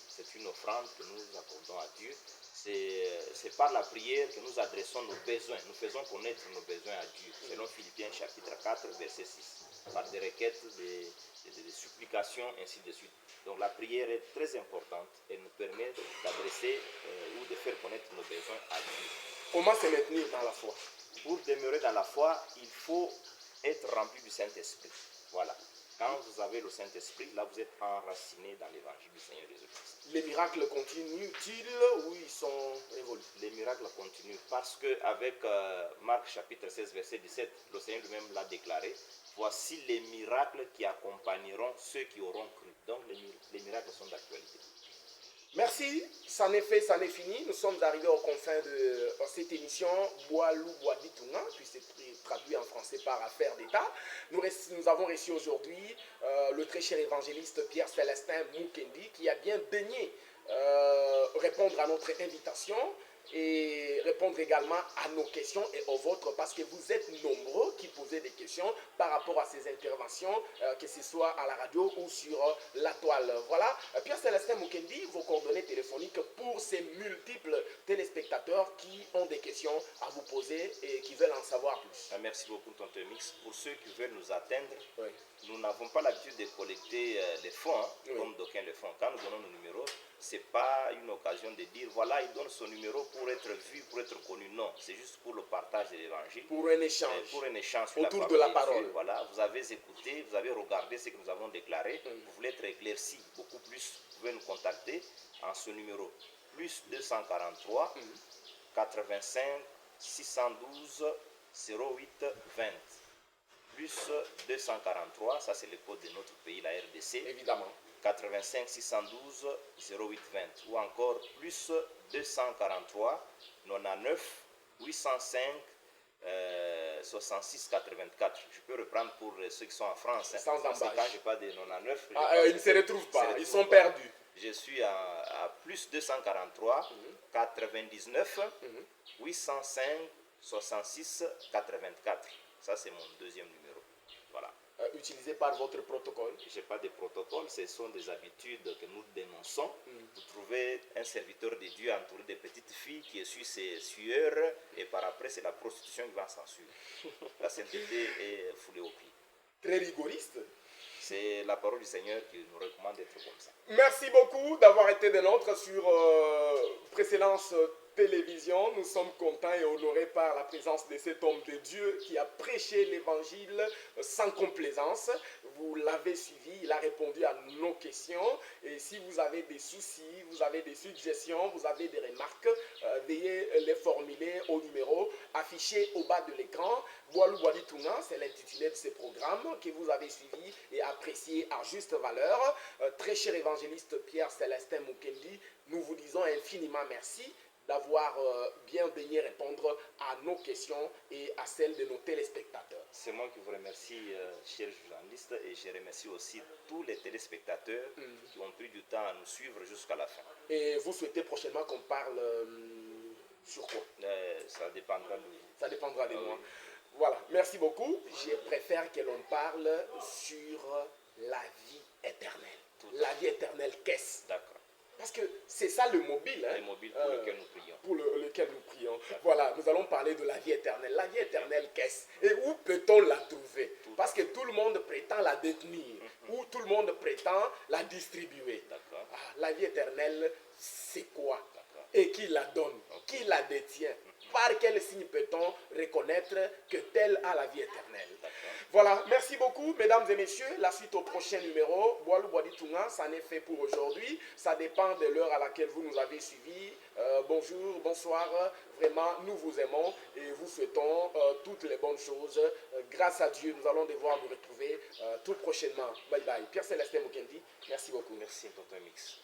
c'est une offrande que nous accordons à Dieu. C'est par la prière que nous adressons nos besoins. Nous faisons connaître nos besoins à Dieu. Selon Philippiens chapitre 4, verset 6. Par des requêtes, des supplications, ainsi de suite. Donc la prière est très importante. Elle nous permet d'adresser ou de faire connaître nos besoins à Dieu. Comment se maintenir dans la foi? Pour demeurer dans la foi, il faut être rempli du Saint-Esprit. Voilà. Quand vous avez le Saint-Esprit, là vous êtes enraciné dans l'évangile du Seigneur Jésus-Christ. Les miracles continuent-ils ou ils sont révolus? Les miracles continuent parce qu'avec Marc chapitre 16, verset 17, le Seigneur lui-même l'a déclaré. Voici les miracles qui accompagneront ceux qui auront cru. Donc les miracles sont d'actualité. Merci, c'en est fait, c'en est fini. Nous sommes arrivés aux confins de cette émission Boalou Boaditunga, puis c'est traduit en français par Affaires d'État. Nous avons reçu aujourd'hui le très cher évangéliste Pierre Célestin Mukendi qui a bien daigné répondre à notre invitation et répondre également à nos questions et aux vôtres parce que vous êtes nombreux qui posez des questions par rapport à ces interventions, que ce soit à la radio ou sur la toile. Voilà, Pierre Célestin Mukendi, vos coordonnées téléphoniques pour ces multiples téléspectateurs qui ont des questions à vous poser et qui veulent en savoir plus. Merci beaucoup, Tonton Mix. Pour ceux qui veulent nous atteindre, oui. Nous n'avons pas l'habitude de collecter les fonds, oui. Comme d'aucuns le font. Quand nous donnons nos numéros, ce n'est pas une occasion de dire, voilà, il donne son numéro pour être vu, pour être connu. Non, c'est juste pour le partage de l'évangile. Pour un échange. Pour un échange autour de la parole. Dieu, voilà, vous avez écouté, vous avez regardé ce que nous avons déclaré. Vous voulez être éclairci beaucoup plus, vous pouvez nous contacter en ce numéro. Plus 243 85 612 08 20. Plus 243, ça c'est le code de notre pays, la RDC. Évidemment. 85 612 08 20. Ou encore plus 243 99 805 66 84. Je peux reprendre pour ceux qui sont en France. Sans embâche. Quand je parle de 99, ils ne se retrouvent pas, ils sont perdus. Je suis à plus 243 99 805 66 84. Ça, c'est mon deuxième numéro. Voilà. utilisées par votre protocole? Je n'ai pas de protocole, ce sont des habitudes que nous dénonçons. Vous trouvez un serviteur de Dieu entouré de petites filles qui essuient ses sueurs et par après c'est la prostitution qui va s'en suivre. La sainteté est foulée au pied. Très rigoriste. C'est la parole du Seigneur qui nous recommande d'être comme ça. Merci beaucoup d'avoir été des nôtres sur Précédence Télévision. Nous sommes contents et honorés par la présence de cet homme de Dieu qui a prêché l'évangile sans complaisance. Vous l'avez suivi, il a répondu à nos questions. Et si vous avez des soucis, vous avez des suggestions, vous avez des remarques, veuillez les formuler au numéro affiché au bas de l'écran. Boalou Boadi Tunga, c'est l'intitulé de ce programme que vous avez suivi et apprécié à juste valeur. Très cher évangéliste Pierre-Célestin Mukendi, nous vous disons infiniment merci d'avoir bien daigné répondre à nos questions et à celles de nos téléspectateurs. C'est moi qui vous remercie, chers journalistes, et je remercie aussi tous les téléspectateurs qui ont pris du temps à nous suivre jusqu'à la fin. Et vous souhaitez prochainement qu'on parle sur quoi? Ça dépendra de vous. Ça dépendra de moi. Oui. Voilà, merci beaucoup. Je préfère que l'on parle sur la vie éternelle. La vie éternelle, qu'est-ce? D'accord. Parce que c'est ça le mobile. Hein, le mobile pour lequel nous prions. Pour lequel nous prions. Voilà, nous allons parler de la vie éternelle. La vie éternelle, qu'est-ce? Et où peut-on la trouver? Parce que tout le monde prétend la détenir. Ou tout le monde prétend la distribuer. D'accord. La vie éternelle, c'est quoi? D'accord. Et qui la donne? Qui la détient? Par quel signe peut-on reconnaître que tel a la vie éternelle? Voilà, merci beaucoup, mesdames et messieurs. La suite au prochain numéro. Boalou Boadi Tunga, ça n'est fait pour aujourd'hui. Ça dépend de l'heure à laquelle vous nous avez suivis. Bonjour, bonsoir. Vraiment, nous vous aimons et vous souhaitons toutes les bonnes choses. Grâce à Dieu, nous allons devoir nous retrouver tout prochainement. Bye bye. Pierre-Célestin Mukendi, merci beaucoup. Merci, Tonton Mix.